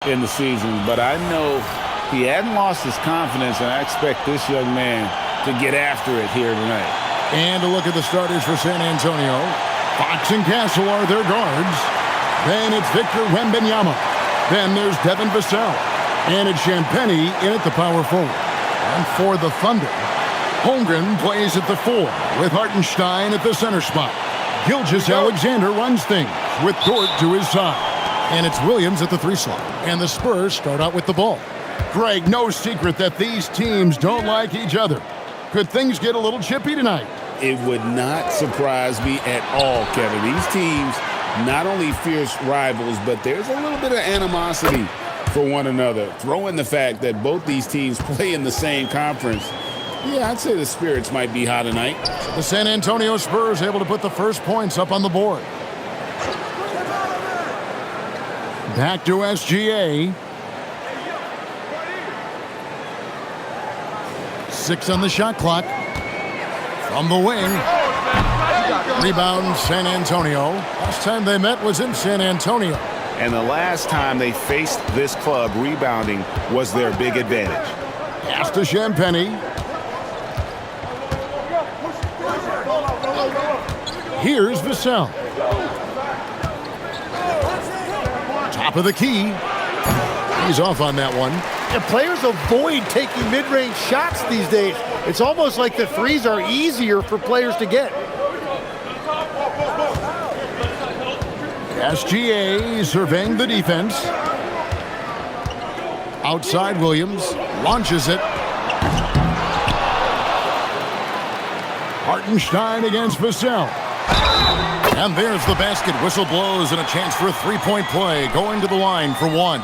in the season, but I know he hadn't lost his confidence, and I expect this young man to get after it here tonight. And a look at the starters for San Antonio. Fox and Castle are their guards. Then it's Victor Wembanyama. Then there's Devin Vassell. And it's Champagnie in at the power forward. And for the Thunder, Holmgren plays at the 4 with Hartenstein at the center spot. Gilgeous-Alexander runs things with Dort to his side. And it's Williams at the 3 slot. And the Spurs start out with the ball. Greg, no secret that these teams don't like each other. Could things get a little chippy tonight? It would not surprise me at all, Kevin. These teams, not only fierce rivals, but there's a little bit of animosity for one another. Throw in the fact that both these teams play in the same conference. Yeah, I'd say the spirits might be high tonight. The San Antonio Spurs able to put the first points up on the board. Back to SGA. 6 on the shot clock. From the wing. Rebound San Antonio. Last time they met was in San Antonio. And the last time they faced this club, rebounding was their big advantage. Pass to Champagnie. Here's Vassell. Top of the key. He's off on that one. And players avoid taking mid-range shots these days. It's almost like the threes are easier for players to get. SGA surveying the defense. Outside Williams. Launches it. Hartenstein against Vassell. And there's the basket. Whistle blows and a chance for a three-point play. Going to the line for 1.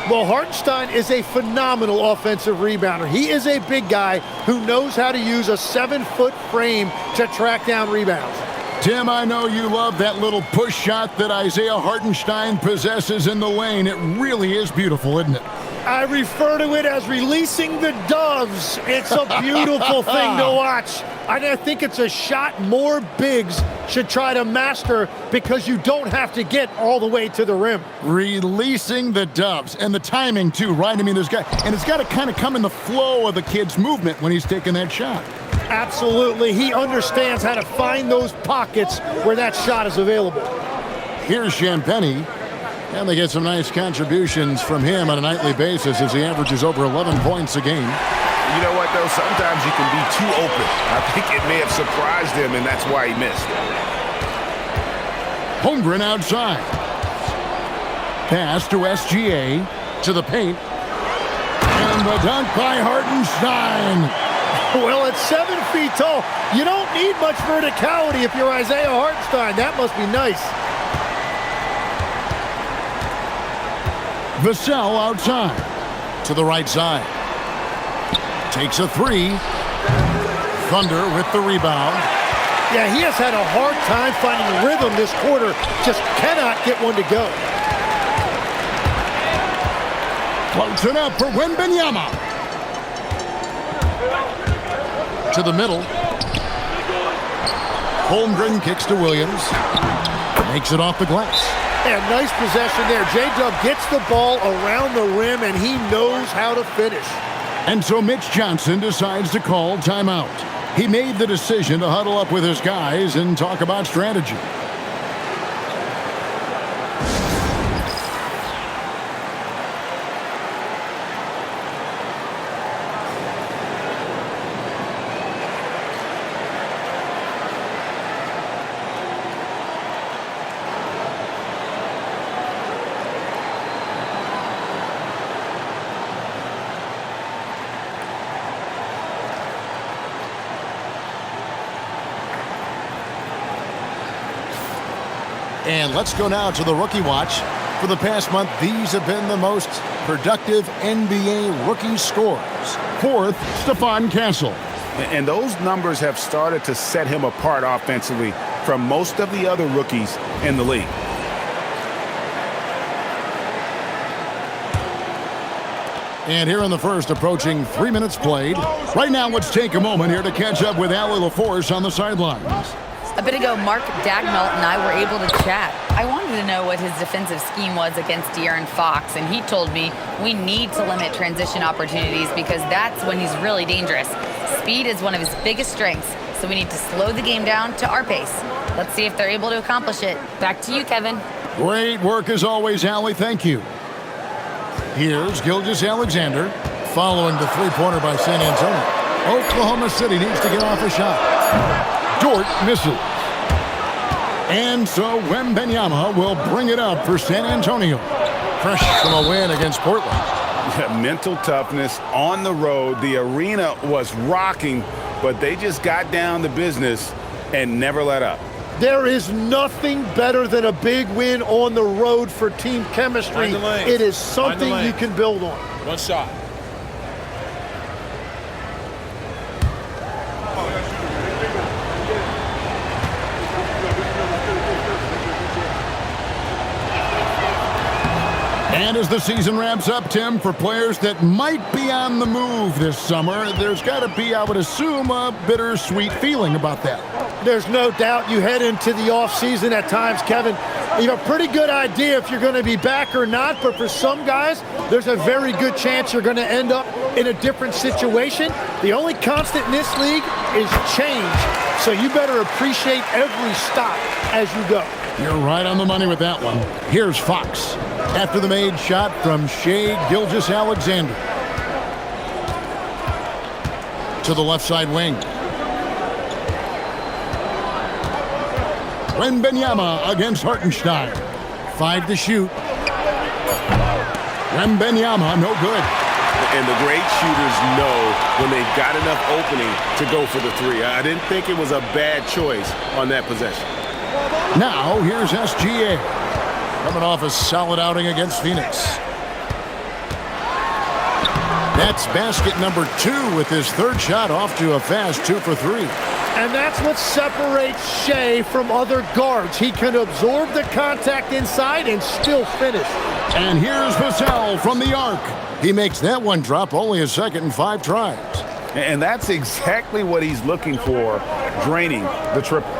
Well, Hartenstein is a phenomenal offensive rebounder. He is a big guy who knows how to use a 7-foot frame to track down rebounds. Tim, I know you love that little push shot that Isaiah Hartenstein possesses in the lane. It really is beautiful, isn't it? I refer to it as releasing the doves. It's a beautiful thing to watch. I think it's a shot more bigs should try to master because you don't have to get all the way to the rim. Releasing the doves. And the timing, too, right? I mean, it's got to kind of come in the flow of the kid's movement when he's taking that shot. Absolutely. He understands how to find those pockets where that shot is available. Here's Champagnie. And they get some nice contributions from him on a nightly basis as he averages over 11 points a game. You know what, though? Sometimes you can be too open. I think it may have surprised him, and that's why he missed. Holmgren outside. Pass to SGA. To the paint. And the dunk by Hartenstein. Well, at 7 feet tall, you don't need much verticality if you're Isaiah Hartenstein. That must be nice. Vassell outside. To the right side. Takes a 3. Thunder with the rebound. Yeah, he has had a hard time finding rhythm this quarter. Just cannot get one to go. Floats it up for Wembanyama. To the middle. Holmgren kicks to Williams. Makes it off the glass. And nice possession there. J-Dub gets the ball around the rim, and he knows how to finish. And so Mitch Johnson decides to call timeout. He made the decision to huddle up with his guys and talk about strategy. And let's go now to the rookie watch. For the past month, these have been the most productive NBA rookie scores. 4th, Stephon Castle. And those numbers have started to set him apart offensively from most of the other rookies in the league. And here in the first, approaching 3 minutes played. Right now, let's take a moment here to catch up with Allie LaForce on the sidelines. A bit ago, Mark Dagnall and I were able to chat. I wanted to know what his defensive scheme was against De'Aaron Fox, and he told me we need to limit transition opportunities because that's when he's really dangerous. Speed is one of his biggest strengths, so we need to slow the game down to our pace. Let's see if they're able to accomplish it. Back to you, Kevin. Great work as always, Allie. Thank you. Here's Gilgeous-Alexander following the three-pointer by San Antonio. Oklahoma City needs to get off a shot. Dort misses. And so Wembanyama will bring it up for San Antonio. Fresh from a win against Portland. Mental toughness on the road. The arena was rocking, but they just got down to business and never let up. There is nothing better than a big win on the road for team chemistry. It is something you can build on. One shot. And as the season wraps up, Tim, for players that might be on the move this summer, there's got to be, I would assume, a bittersweet feeling about that. There's no doubt you head into the offseason at times, Kevin. You have a pretty good idea if you're going to be back or not, but for some guys, there's a very good chance you're going to end up in a different situation. The only constant in this league is change, so you better appreciate every stop as you go. You're right on the money with that one. Here's Fox after the made shot from Shai Gilgeous-Alexander. To the left side wing. Wembanyama against Hartenstein. 5 to shoot. Wembanyama, no good. And the great shooters know when they've got enough opening to go for the three. I didn't think it was a bad choice on that possession. Now, here's SGA. Coming off a solid outing against Phoenix. That's basket number 2 with his third shot off to a fast 2 for 3. And that's what separates Shai from other guards. He can absorb the contact inside and still finish. And here's Vassell from the arc. He makes that one drop only a second in 5 tries. And that's exactly what he's looking for, draining the triple.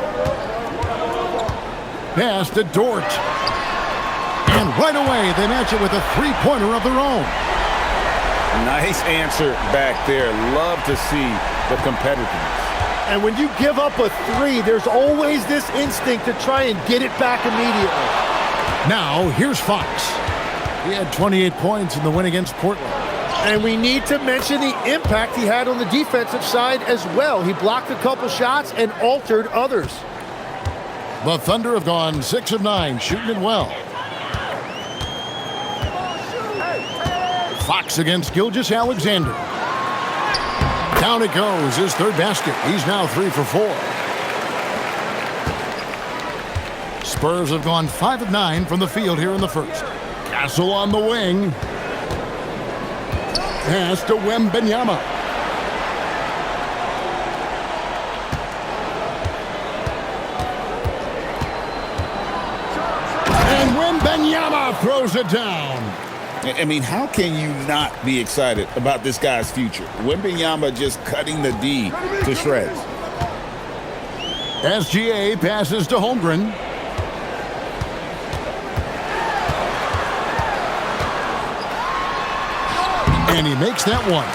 Pass to Dort. And right away, they match it with a three-pointer of their own. Nice answer back there. Love to see the competitiveness. And when you give up a 3, there's always this instinct to try and get it back immediately. Now, here's Fox. He had 28 points in the win against Portland. And we need to mention the impact he had on the defensive side as well. He blocked a couple shots and altered others. The Thunder have gone 6 of 9, shooting it well. Fox against Gilgeous-Alexander. Down it goes, his third basket. He's now 3 for 4. Spurs have gone 5 of 9 from the field here in the first. Castle on the wing. Pass to Wembanyama. And Wembanyama throws it down. I mean, how can you not be excited about this guy's future? Wembanyama just cutting the D to shreds. SGA passes to Holmgren. And he makes that one.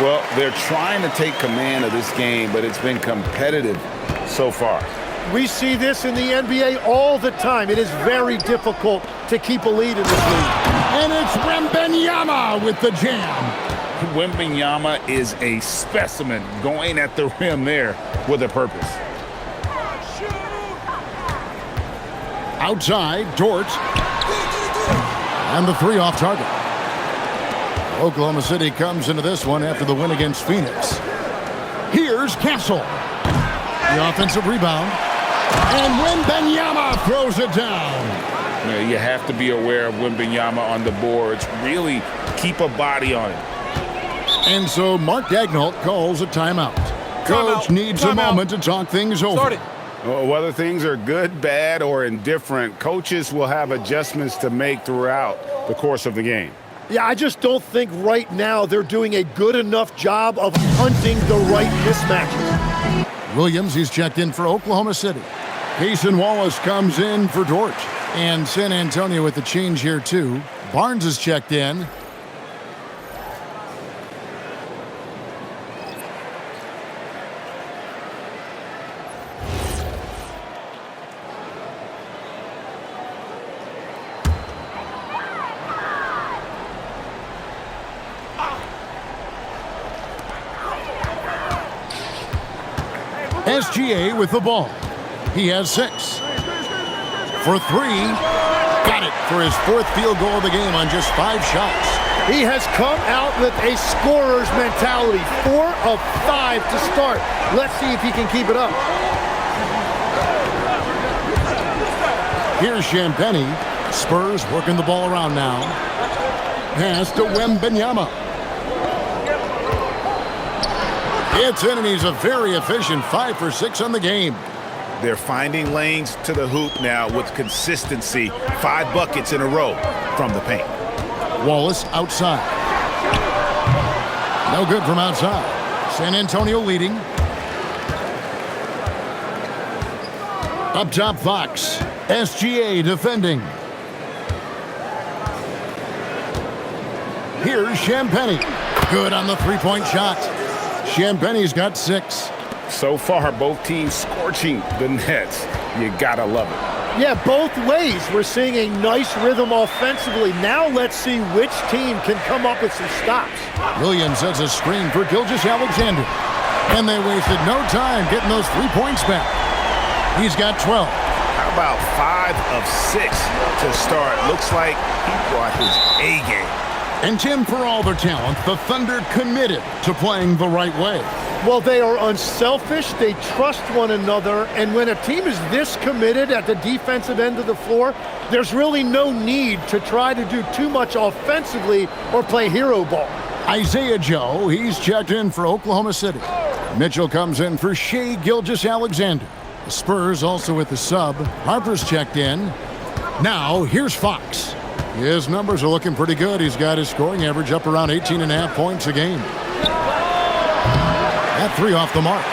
Well, they're trying to take command of this game, but it's been competitive so far. We see this in the NBA all the time. It is very difficult to keep a lead in this league. And it's Wembanyama with the jam. Wembanyama is a specimen going at the rim there with a purpose. Outside, Dort. And the 3 off target. Oklahoma City comes into this one after the win against Phoenix. Here's Castle. The offensive rebound. And Wembanyama throws it down. You have to be aware of Wembanyama on the boards. Really keep a body on it. And so Mark Daigneault calls a timeout. Coach needs a moment to talk things over. Whether things are good, bad, or indifferent, coaches will have adjustments to make throughout the course of the game. Yeah, I just don't think right now they're doing a good enough job of hunting the right mismatches. Williams, he's checked in for Oklahoma City. Cason Wallace comes in for Dort. And San Antonio with the change here, too. Barnes is checked in. SGA with the ball. He has 6. For 3. Got it for his 4th field goal of the game on just 5 shots. He has come out with a scorer's mentality. 4 of 5 to start. Let's see if he can keep it up. Here's Champagnie. Spurs working the ball around now. Pass to Wembanyama. It's in, and he's a very efficient 5 for 6 on the game. They're finding lanes to the hoop now with consistency. 5 buckets in a row from the paint. Wallace outside. No good from outside. San Antonio leading. Up top, Fox. SGA defending. Here's Champagnie. Good on the 3-point shot. Champagnie's got 6. So far, both teams scorching the Nets. You gotta love it. Yeah, both ways. We're seeing a nice rhythm offensively. Now let's see which team can come up with some stops. Williams sets a screen for Gilgeous-Alexander. And they wasted no time getting those 3 points back. He's got 12. How about 5 of 6 to start? Looks like he brought his A game. And Tim, for all their talent, the Thunder committed to playing the right way. Well, they are unselfish. They trust one another. And when a team is this committed at the defensive end of the floor, there's really no need to try to do too much offensively or play hero ball. Isaiah Joe, he's checked in for Oklahoma City. Mitchell comes in for Shai Gilgeous-Alexander. The Spurs also with the sub. Harper's checked in. Now, here's Fox. His numbers are looking pretty good. He's got his scoring average up around 18.5 points a game. That 3 off the mark.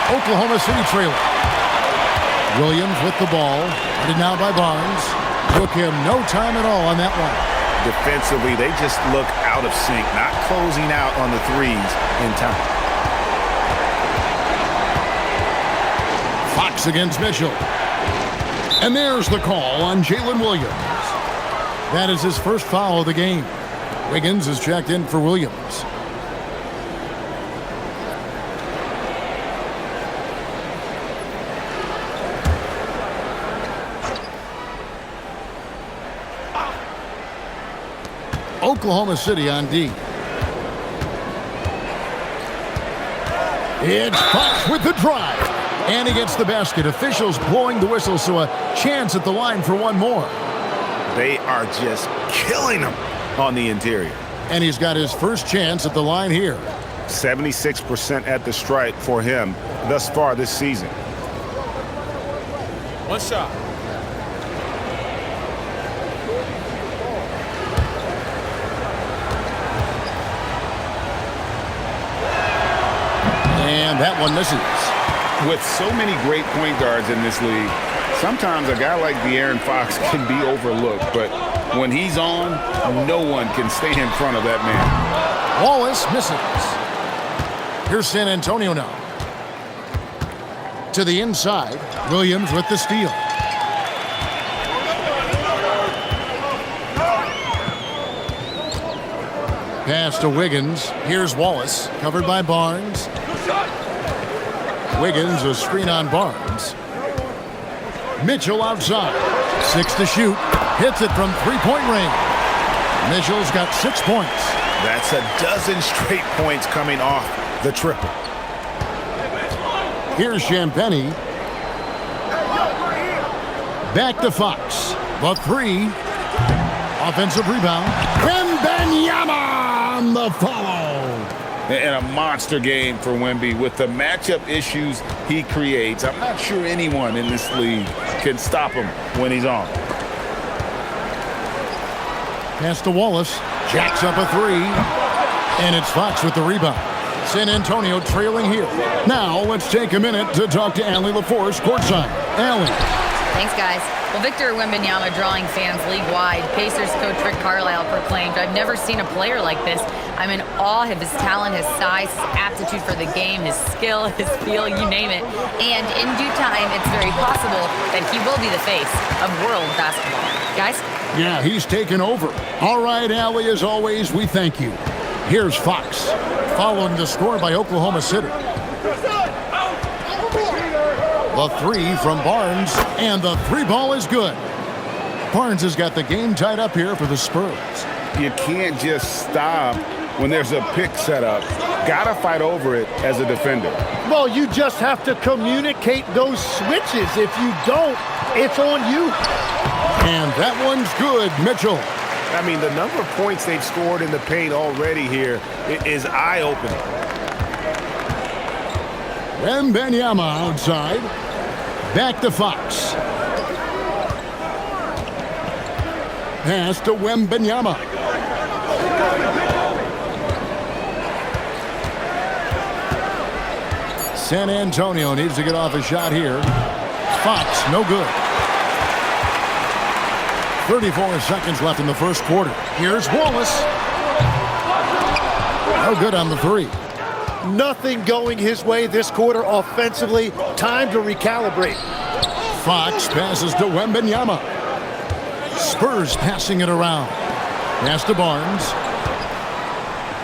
Oklahoma City trailing. Williams with the ball. Headed now by Barnes. Took him no time at all on that one. Defensively, they just look out of sync, not closing out on the 3s in time. Fox against Mitchell. And there's the call on Jalen Williams. That is his first foul of the game. Wiggins is checked in for Williams. Oklahoma City on D. It's Fox with the drive. And he gets the basket. Officials blowing the whistle, so a chance at the line for one more. They are just killing him on the interior. And he's got his first chance at the line here. 76% at the stripe for him thus far this season. One shot. And that one misses. With so many great point guards in this league, sometimes a guy like De'Aaron Fox can be overlooked, but when he's on, no one can stay in front of that man. Wallace misses. Here's San Antonio now. To the inside, Williams with the steal. Pass to Wiggins. Here's Wallace, covered by Barnes. Wiggins, a screen on Barnes. Mitchell outside. 6 to shoot. Hits it from 3-point range. Mitchell's got 6 points. That's a dozen straight points coming off the triple. Here's Champagnie. Back to Fox. The 3. Offensive rebound. Wembanyama on the follow. And a monster game for Wemby with the matchup issues he creates. I'm not sure anyone in this league can stop him when he's on. Pass to Wallace. Jacks up a 3. And it's Fox with the rebound. San Antonio trailing here. Now let's take a minute to talk to Allie LaForce courtside. Allie. Thanks, guys. Well, Victor Wembanyama drawing fans league-wide. Pacers coach Rick Carlisle proclaimed, "I've never seen a player like this. I'm in awe of his talent, his size, his aptitude for the game, his skill, his feel, you name it. And in due time, it's very possible that he will be the face of world basketball." Guys? Yeah, he's taken over. All right, Allie, as always, we thank you. Here's Fox, following the score by Oklahoma City. The three from Barnes, and the three ball is good. Barnes has got the game tied up here for the Spurs. You can't just stop when there's a pick set up. Gotta fight over it as a defender. Well, you just have to communicate those switches. If you don't, it's on you. And that one's good, Mitchell. I mean, the number of points they've scored in the paint already here is eye-opening. Wembanyama outside. Back to Fox. Pass to Wembanyama. San Antonio needs to get off a shot here. Fox, no good. 34 seconds left in the first quarter. Here's Wallace. No good on the three. Nothing going his way this quarter offensively. Time to recalibrate. Fox passes to Wembanyama. Spurs passing it around. Pass to Barnes.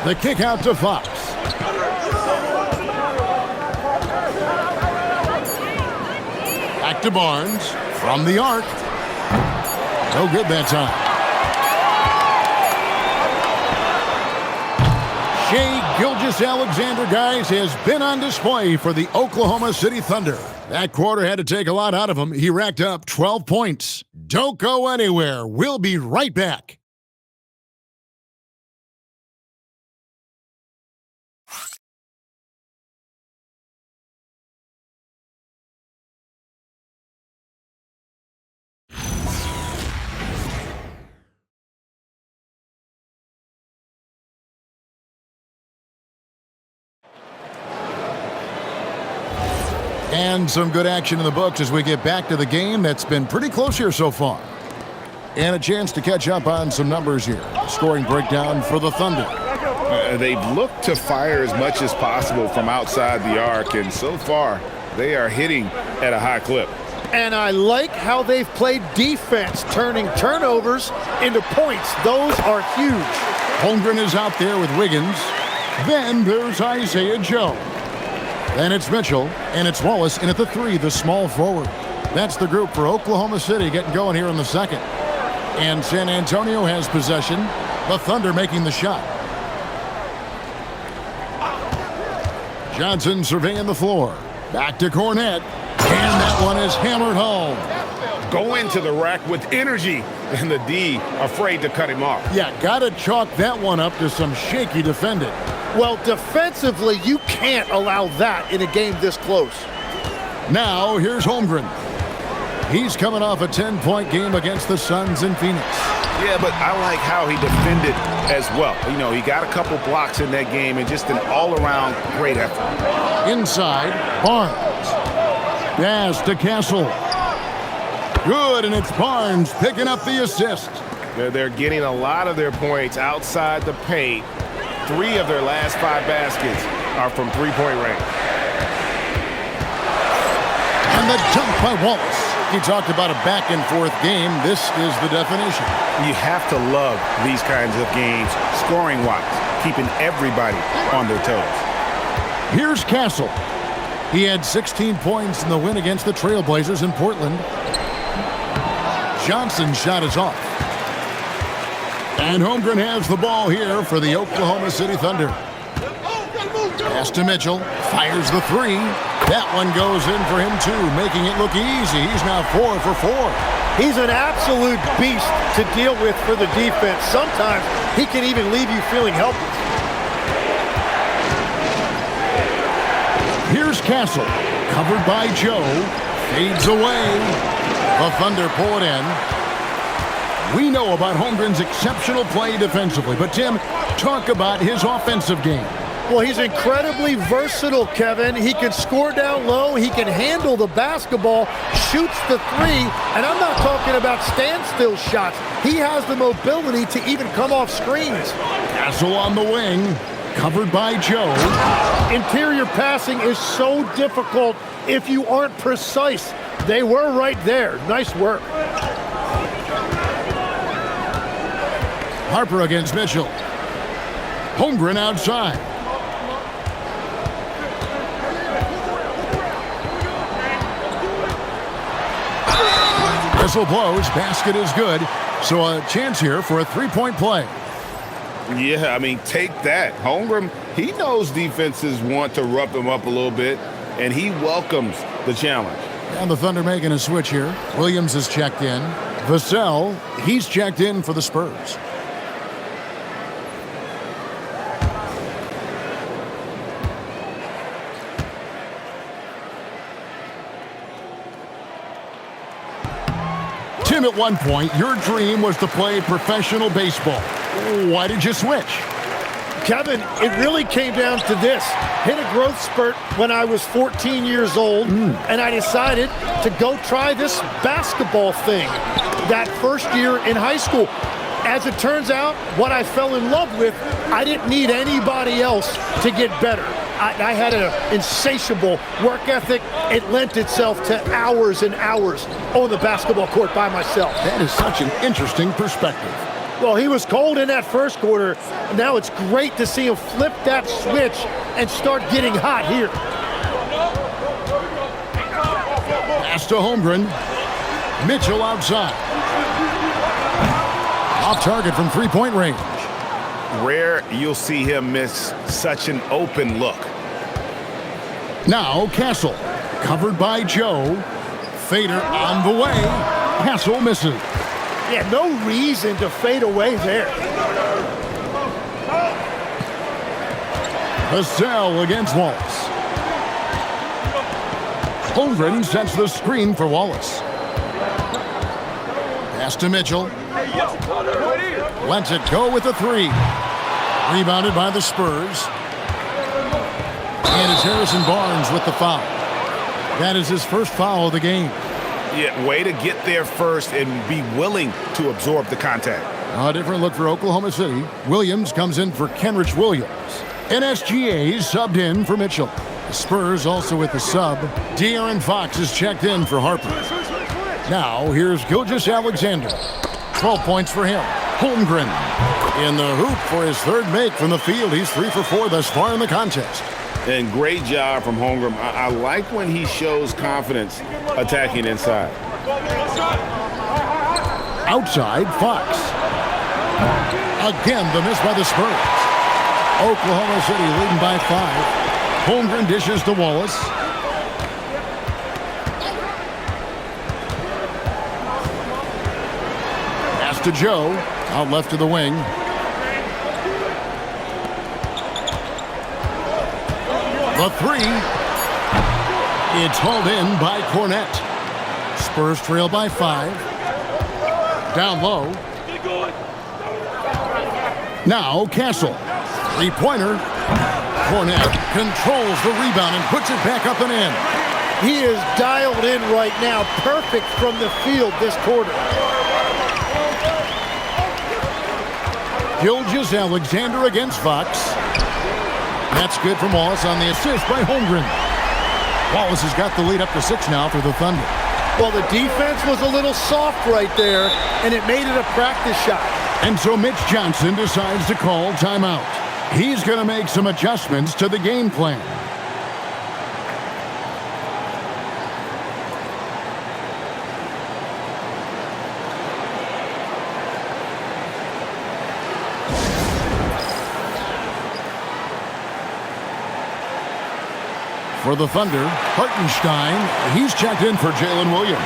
The kick out to Fox. Back to Barnes. From the arc. No good that time. Shai Gilgeous-Alexander, guys, has been on display for the Oklahoma City Thunder. That quarter had to take a lot out of him. He racked up 12 points. Don't go anywhere. We'll be right back. And some good action in the books as we get back to the game that's been pretty close here so far. And a chance to catch up on some numbers here. Scoring breakdown for the Thunder. They've looked to fire as much as possible from outside the arc, and so far they are hitting at a high clip. And I like how they've played defense, turning turnovers into points. Those are huge. Holmgren is out there with Wiggins. Then there's Isaiah Joe. Then it's Mitchell, and it's Wallace in at the three, the small forward. That's the group for Oklahoma City getting going here in the second. And San Antonio has possession. The Thunder making the shot. Johnson surveying the floor. Back to Cornette. And that one is hammered home. Go into the rack with energy, and the D afraid to cut him off. Yeah, got to chalk that one up to some shaky defending. Well, defensively, you can't allow that in a game this close. Now, here's Holmgren. He's coming off a 10-point game against the Suns in Phoenix. Yeah, but I like how he defended as well. You know, he got a couple blocks in that game and just an all-around great effort. Inside, Barnes. Pass to Castle. Good, and it's Barnes picking up the assist. They're getting a lot of their points outside the paint. 3 of their last 5 baskets are from three-point range. And the jump by Wallace. He talked about a back-and-forth game. This is the definition. You have to love these kinds of games, scoring-wise, keeping everybody on their toes. Here's Castle. He had 16 points in the win against the Trailblazers in Portland. Johnson's shot is off. And Holmgren has the ball here for the Oklahoma City Thunder. Pass to Mitchell. Fires the three. That one goes in for him, too, making it look easy. He's now 4 for 4. He's an absolute beast to deal with for the defense. Sometimes he can even leave you feeling helpless. Here's Castle. Covered by Joe. Fades away. The Thunder pull it in. We know about Holmgren's exceptional play defensively, but Tim, talk about his offensive game. Well, he's incredibly versatile, Kevin. He can score down low. He can handle the basketball, shoots the three, and I'm not talking about standstill shots. He has the mobility to even come off screens. Castle on the wing, covered by Joe. Interior passing is so difficult if you aren't precise. They were right there. Nice work. Harper against Mitchell. Holmgren outside. Whistle blows, basket is good. So a chance here for a three-point play. Yeah, I mean, take that. Holmgren, he knows defenses want to rough him up a little bit, and he welcomes the challenge. And the Thunder making a switch here. Williams is checked in. Vassell, he's checked in for the Spurs. Tim, at one point, your dream was to play professional baseball. Why did you switch? Kevin, it really came down to this. Hit a growth spurt when I was 14 years old, and I decided to go try this basketball thing that first year in high school. As it turns out, what I fell in love with, I didn't need anybody else to get better. I had an insatiable work ethic. It lent itself to hours and hours on the basketball court by myself. That is such an interesting perspective. Well, he was cold in that first quarter. Now it's great to see him flip that switch and start getting hot here. Pass to Holmgren. Mitchell outside. Off target from three-point range. Rare you'll see him miss such an open look. Now Castle, covered by Joe. Fader on the way. Castle misses. Yeah, no reason to fade away there. Vassell against Wallace. Holmgren sets the screen for Wallace. Pass to Mitchell. Lets it go with a three. Rebounded by the Spurs. And it's Harrison Barnes with the foul. That is his first foul of the game. Yeah, way to get there first and be willing to absorb the contact. A different look for Oklahoma City. Williams comes in for Kenrich Williams. NSGA subbed in for Mitchell. The Spurs also with the sub. De'Aaron Fox is checked in for Harper. Now here's Gilgeous-Alexander. 12 points for him. Holmgren in the hoop for his third make from the field. He's 3 for 4 thus far in the contest. And great job from Holmgren. I like when he shows confidence attacking inside. Outside, Fox. Again, the miss by the Spurs. Oklahoma City leading by 5. Holmgren dishes to Wallace. Pass to Joe. Out left to the wing. The three. It's hauled in by Cornett. Spurs trail by 5. Down low. Now Castle. Three-pointer. Cornett controls the rebound and puts it back up and in. He is dialed in right now. Perfect from the field this quarter. Gilgeous-Alexander against Fox. That's good from Wallace on the assist by Holmgren. Wallace has got the lead up to 6 now for the Thunder. Well, the defense was a little soft right there, and it made it a practice shot. And so Mitch Johnson decides to call timeout. He's going to make some adjustments to the game plan. For the Thunder, Hartenstein, he's checked in for Jalen Williams.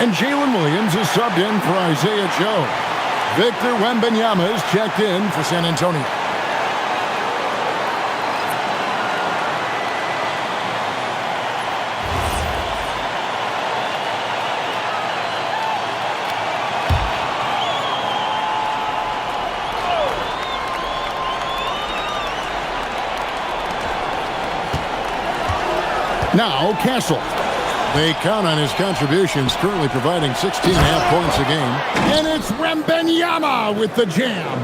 And Jalen Williams is subbed in for Isaiah Joe. Victor Wembanyama is checked in for San Antonio. Now Castle. They count on his contributions, currently providing 16.5 points a game. And it's Wembanyama with the jam.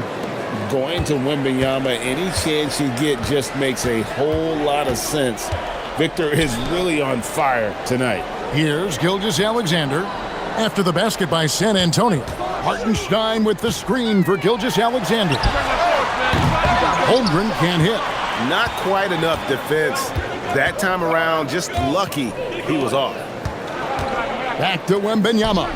Going to Wembanyama, any chance you get just makes a whole lot of sense. Victor is really on fire tonight. Here's Gilgeous-Alexander. After the basket by San Antonio. Hartenstein with the screen for Gilgeous-Alexander. Holmgren can't hit. Not quite enough defense. That time around, just lucky he was off. Back to Wembanyama.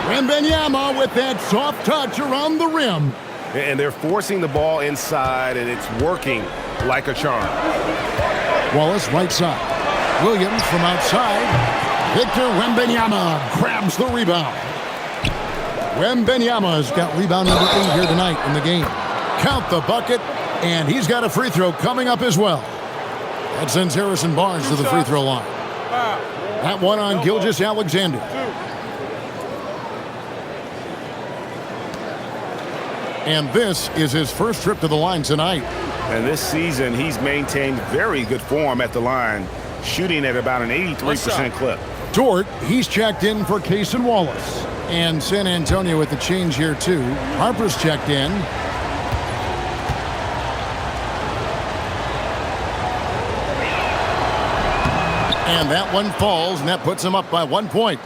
Wembanyama with that soft touch around the rim. And they're forcing the ball inside, and it's working like a charm. Wallace right side. Williams from outside. Victor Wembanyama grabs the rebound. Wembanyama's got rebound number 8 here tonight in the game. Count the bucket, and he's got a free throw coming up as well. That sends Harrison Barnes to the free throw line. That one on Gilgeous-Alexander. And this is his first trip to the line tonight. And this season, he's maintained very good form at the line, shooting at about an 83% clip. Dort, he's checked in for Case and Wallace. And San Antonio with the change here, too. Harper's checked in. And that one falls, and that puts him up by 1 point.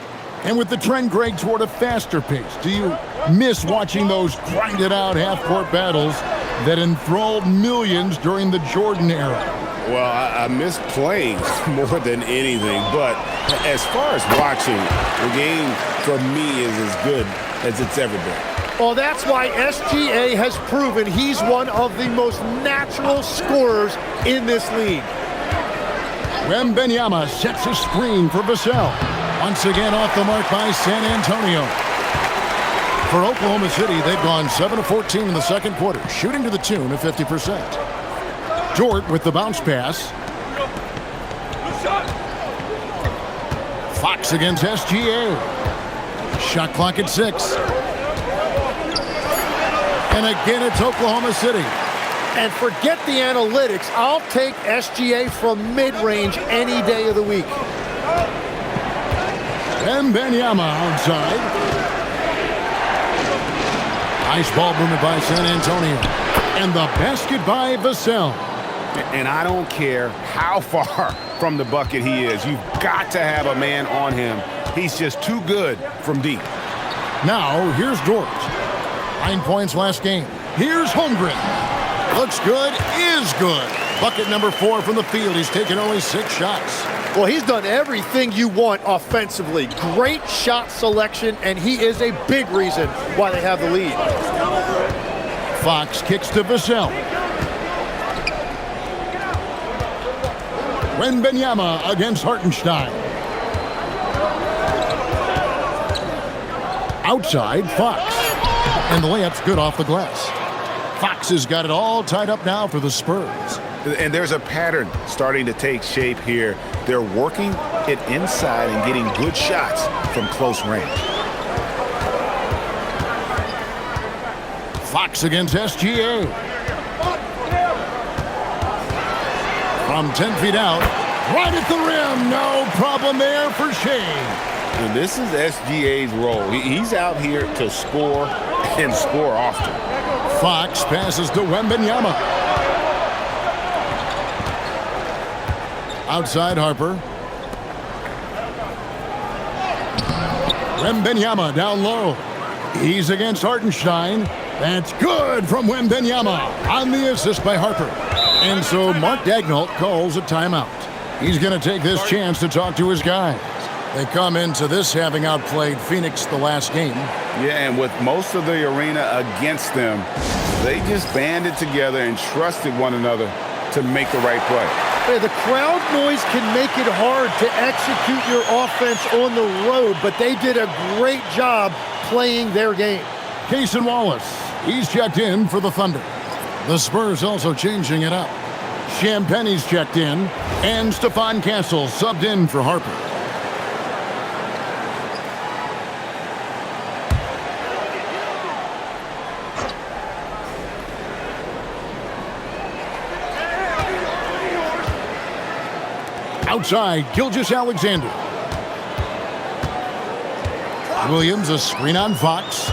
And with the trend, Greg, toward a faster pace, do you miss watching those grinded-out half-court battles that enthralled millions during the Jordan era? Well, I miss playing more than anything, but as far as watching, the game for me is as good as it's ever been. Well, that's why SGA has proven he's one of the most natural scorers in this league. Wembanyama sets a screen for Vassell. Once again off the mark by San Antonio. For Oklahoma City, they've gone 7 of 14 in the second quarter, shooting to the tune of 50%. Dort with the bounce pass. Fox against SGA. Shot clock at 6. And again, it's Oklahoma City. And forget the analytics. I'll take SGA from mid-range any day of the week. Wembanyama outside. Nice ball movement by San Antonio. And the basket by Vassell. And I don't care how far from the bucket he is. You've got to have a man on him. He's just too good from deep. Now, here's Dort. 9 points last game. Here's Holmgren. Looks good, is good. Bucket number 4 from the field. He's taken only 6 shots. Well, he's done everything you want offensively. Great shot selection, and he is a big reason why they have the lead. Fox kicks to Vassell. Wembanyama against Hartenstein. Outside, Fox. And the layup's good off the glass. Fox has got it all tied up now for the Spurs. And there's a pattern starting to take shape here. They're working it inside and getting good shots from close range. Fox against SGA. From 10 feet out, right at the rim. No problem there for Shea. And this is SGA's role. He's out here to score and score often. Fox passes to Wembanyama. Outside Harper. Wembanyama down low. He's against Hartenstein. That's good from Wembanyama on the assist by Harper. And so Mark Daigneault calls a timeout. He's going to take this chance to talk to his guys. They come into this having outplayed Phoenix the last game. Yeah, and with most of the arena against them, they just banded together and trusted one another to make the right play. Yeah, the crowd noise can make it hard to execute your offense on the road, but they did a great job playing their game. Case and Wallace, he's checked in for the Thunder. The Spurs also changing it up. Champagne's checked in, and Stephon Castle subbed in for Harper. Outside, Gilgeous-Alexander. Williams, a screen on Fox.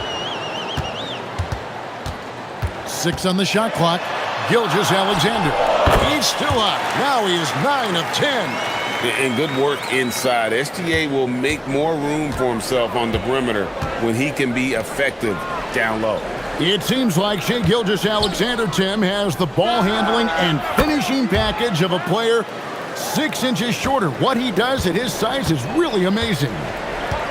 6 on the shot clock. Gilgeous-Alexander. He's still up. Now he is 9 of 10. And good work inside. SGA will make more room for himself on the perimeter when he can be effective down low. It seems like Shai Gilgeous-Alexander, Tim, has the ball handling and finishing package of a player 6 inches shorter. What he does at his size is really amazing.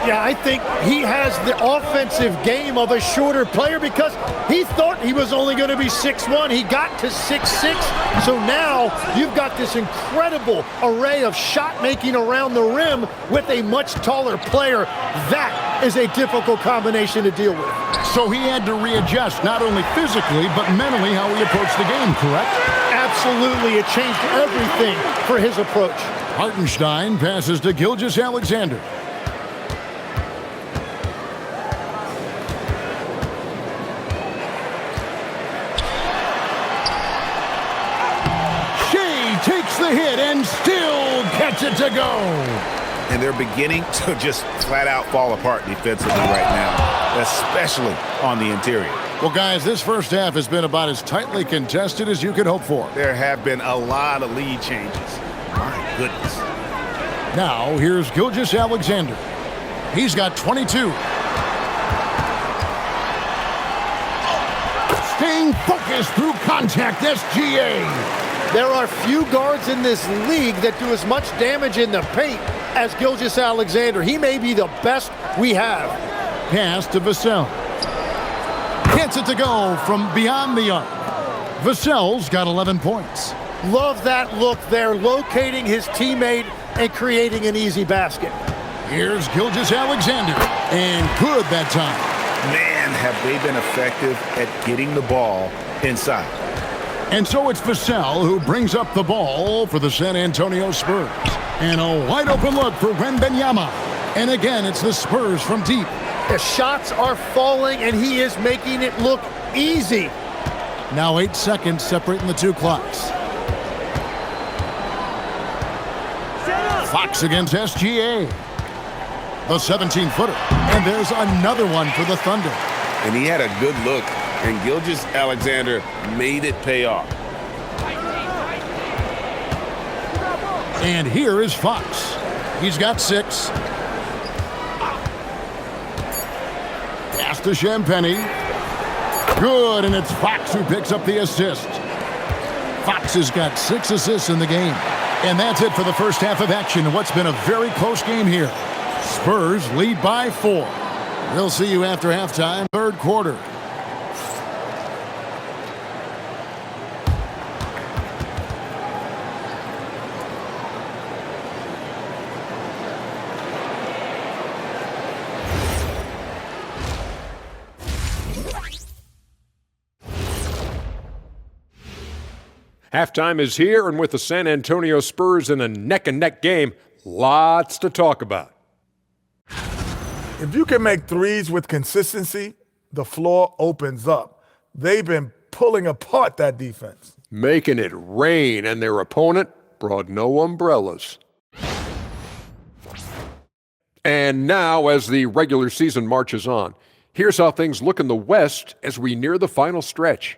Yeah, I think he has the offensive game of a shorter player because he thought he was only going to be 6'1". He got to 6'6". So now you've got this incredible array of shot making around the rim with a much taller player. That is a difficult combination to deal with. So he had to readjust not only physically but mentally how he approached the game, correct? Absolutely. It changed everything for his approach. Hartenstein passes to Gilgeous-Alexander. Takes the hit and still gets it to go. And they're beginning to just flat out fall apart defensively right now, especially on the interior. Well, guys, this first half has been about as tightly contested as you could hope for. There have been a lot of lead changes. My goodness. Now, here's Gilgeous-Alexander. He's got 22. Staying focused through contact, SGA. There are few guards in this league that do as much damage in the paint as Gilgeous-Alexander. He may be the best we have. Pass to Vassell. Gets it to go from beyond the arc. Vassell's got 11 points. Love that look there, locating his teammate and creating an easy basket. Here's Gilgeous-Alexander, and good that time. Man, have they been effective at getting the ball inside. And so it's Vassell who brings up the ball for the San Antonio Spurs. And a wide open look for Wembanyama. And again, it's the Spurs from deep. The shots are falling, and he is making it look easy. Now 8 seconds separating the two clocks. Fox against SGA. The 17-footer. And there's another one for the Thunder. And he had a good look, and Gilgeous-Alexander made it pay off. And here is Fox. He's got 6. Pass to Champagnie. Good, and it's Fox who picks up the assist. Fox has got 6 assists in the game. And that's it for the first half of action in what's been a very close game here. Spurs lead by 4. We'll see you after halftime, third quarter. Halftime is here, and with the San Antonio Spurs in a neck-and-neck game, lots to talk about. If you can make threes with consistency, the floor opens up. They've been pulling apart that defense. Making it rain, and their opponent brought no umbrellas. And now, as the regular season marches on, here's how things look in the West as we near the final stretch.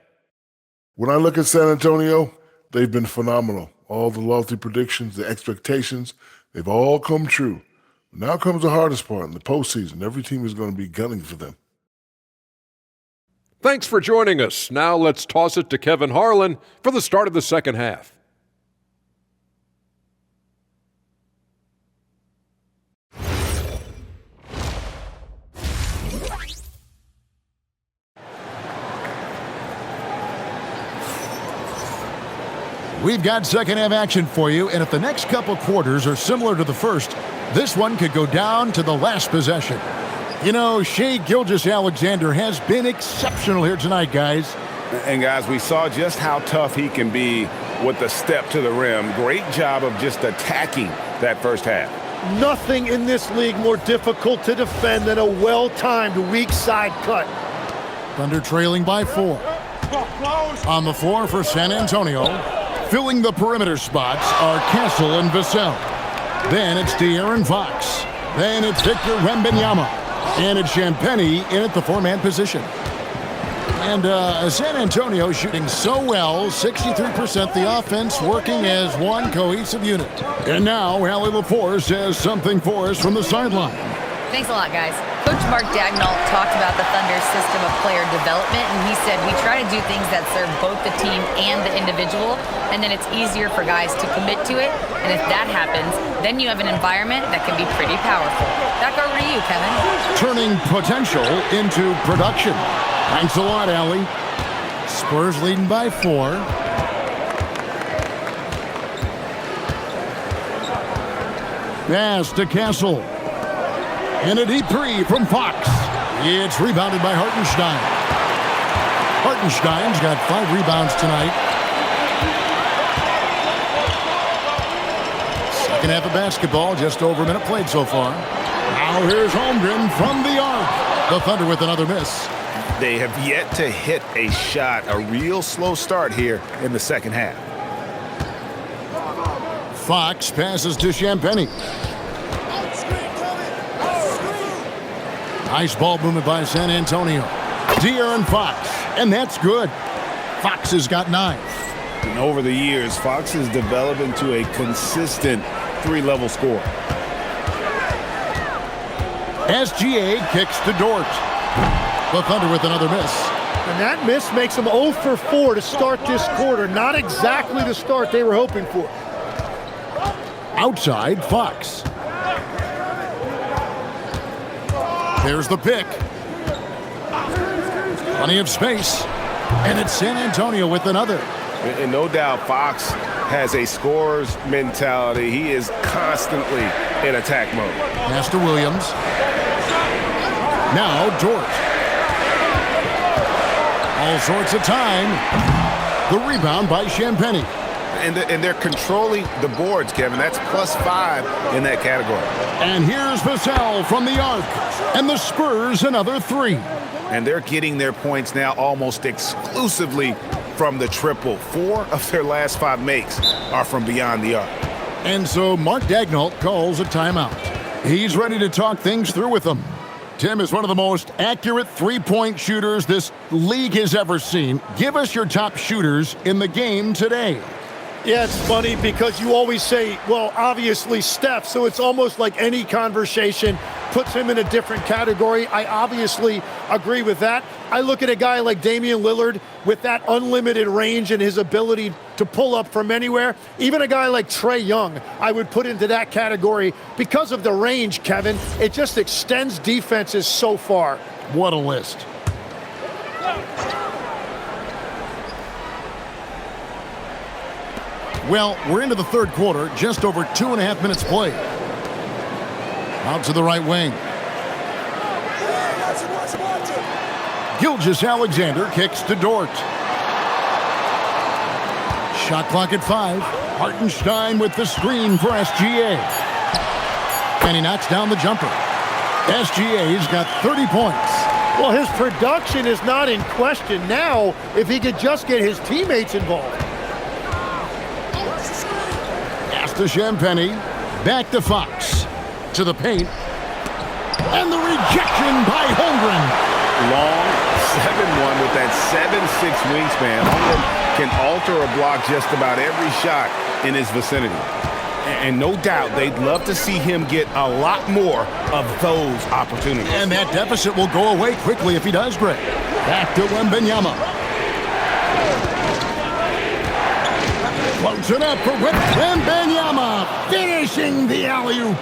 When I look at San Antonio, they've been phenomenal. All the lofty predictions, the expectations, they've all come true. Now comes the hardest part in the postseason. Every team is going to be gunning for them. Thanks for joining us. Now let's toss it to Kevin Harlan for the start of the second half. We've got second half action for you, and if the next couple quarters are similar to the first, this one could go down to the last possession. You know, Shai Gilgeous-Alexander has been exceptional here tonight, guys. And guys, we saw just how tough he can be with the step to the rim. Great job of just attacking that first half. Nothing in this league more difficult to defend than a well-timed weak side cut. Thunder trailing by 4. On the floor for San Antonio, filling the perimeter spots are Castle and Vassell. Then it's De'Aaron Fox. Then it's Victor Wembanyama. And it's Champagnie in at the four-man position. And San Antonio shooting so well, 63% the offense working as one cohesive unit. And now Allie LaForce says something for us from the sideline. Thanks a lot, guys. Coach Mark Daigneault talked about the Thunder's system of player development, and he said we try to do things that serve both the team and the individual, and then it's easier for guys to commit to it. And if that happens, then you have an environment that can be pretty powerful. Back over to you, Kevin. Turning potential into production. Thanks a lot, Allie. Spurs leading by 4. Pass to Castle. And a deep three from Fox. It's rebounded by Hartenstein. Hartenstein's got 5 rebounds tonight. Second half of basketball, just over a minute played so far. Now here's Holmgren from the arc. The Thunder with another miss. They have yet to hit a shot, a real slow start here in the second half. Fox passes to Champagnie. Nice ball movement by San Antonio. De'Aaron Fox, and that's good. Fox has got 9. And over the years, Fox has developed into a consistent 3-level scorer. SGA kicks to Dort. The Thunder with another miss. And that miss makes them 0 for 4 to start this quarter. Not exactly the start they were hoping for. Outside, Fox. There's the pick. Plenty of space. And it's San Antonio with another. And no doubt Fox has a scorer's mentality. He is constantly in attack mode. Pass to Williams. Now Dort. All sorts of time. The rebound by Champagnie. And they're controlling the boards, Kevin. That's +5 in that category. And here's Vassell from the arc. And the Spurs another 3. And they're getting their points now almost exclusively from the triple. 4 of their last 5 makes are from beyond the arc. And so Mark Daigneault calls a timeout. He's ready to talk things through with them. Tim is one of the most accurate three-point shooters this league has ever seen. Give us your top shooters in the game today. Yeah, it's funny because you always say, well, obviously Steph, so it's almost like any conversation puts him in a different category. I obviously agree with that. I look at a guy like Damian Lillard with that unlimited range and his ability to pull up from anywhere. Even a guy like Trae Young, I would put into that category because of the range, Kevin. It just extends defenses so far. What a list. Well, we're into the third quarter, just over 2.5 minutes played. Out to the right wing. Gilgeous-Alexander kicks to Dort. Shot clock at 5. Hartenstein with the screen for SGA. And he knocks down the jumper. SGA's got 30 points. Well, his production is not in question now if he could just get his teammates involved. To Champagnie, back to Fox, to the paint, and the rejection by Holmgren. Long 7-1 with that 7'6" wingspan. Holmgren can alter a block just about every shot in his vicinity. And no doubt they'd love to see him get a lot more of those opportunities. And that deficit will go away quickly if he does, Greg. Back to Wembanyama. Floats it up for Wembanyama, finishing the alley-oop.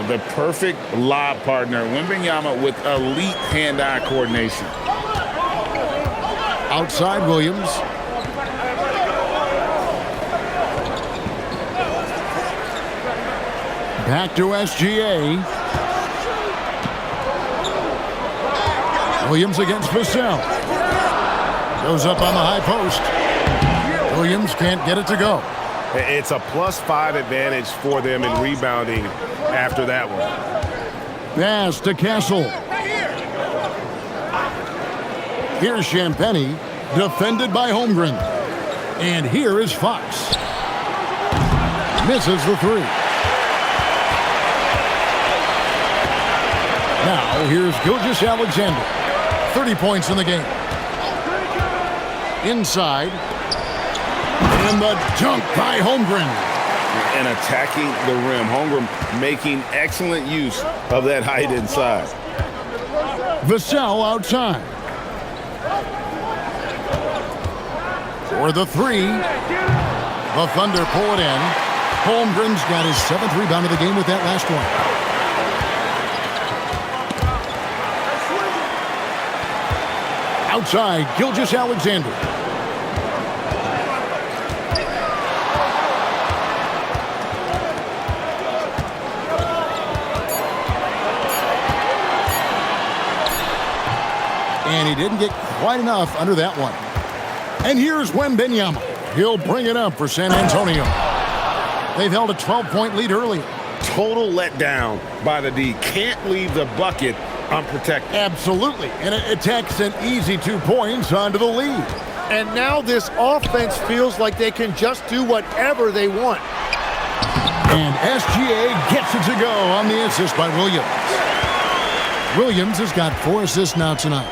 The perfect lob partner, Wembanyama with elite hand-eye coordination. Outside Williams. Back to SGA. Williams against Vassell. Goes up on the high post. Williams can't get it to go. It's a +5 advantage for them in rebounding after that one. Pass to Castle. Here's Champagnie, defended by Holmgren. And here is Fox. Misses the 3. Now, here's Gilgeous-Alexander. 30 points in the game. Inside. And the dunk by Holmgren. And attacking the rim. Holmgren making excellent use of that height inside. Vassell outside. For the three. The Thunder pull it in. Holmgren's got his 7th rebound of the game with that last one. Outside, Gilgeous-Alexander. And he didn't get quite enough under that one. And here's Wembanyama. He'll bring it up for San Antonio. They've held a 12-point lead early. Total letdown by the D. Can't leave the bucket unprotected. Absolutely. And it takes an easy 2 points onto the lead. And now this offense feels like they can just do whatever they want. And SGA gets it to go on the assist by Williams. Williams has got 4 assists now tonight.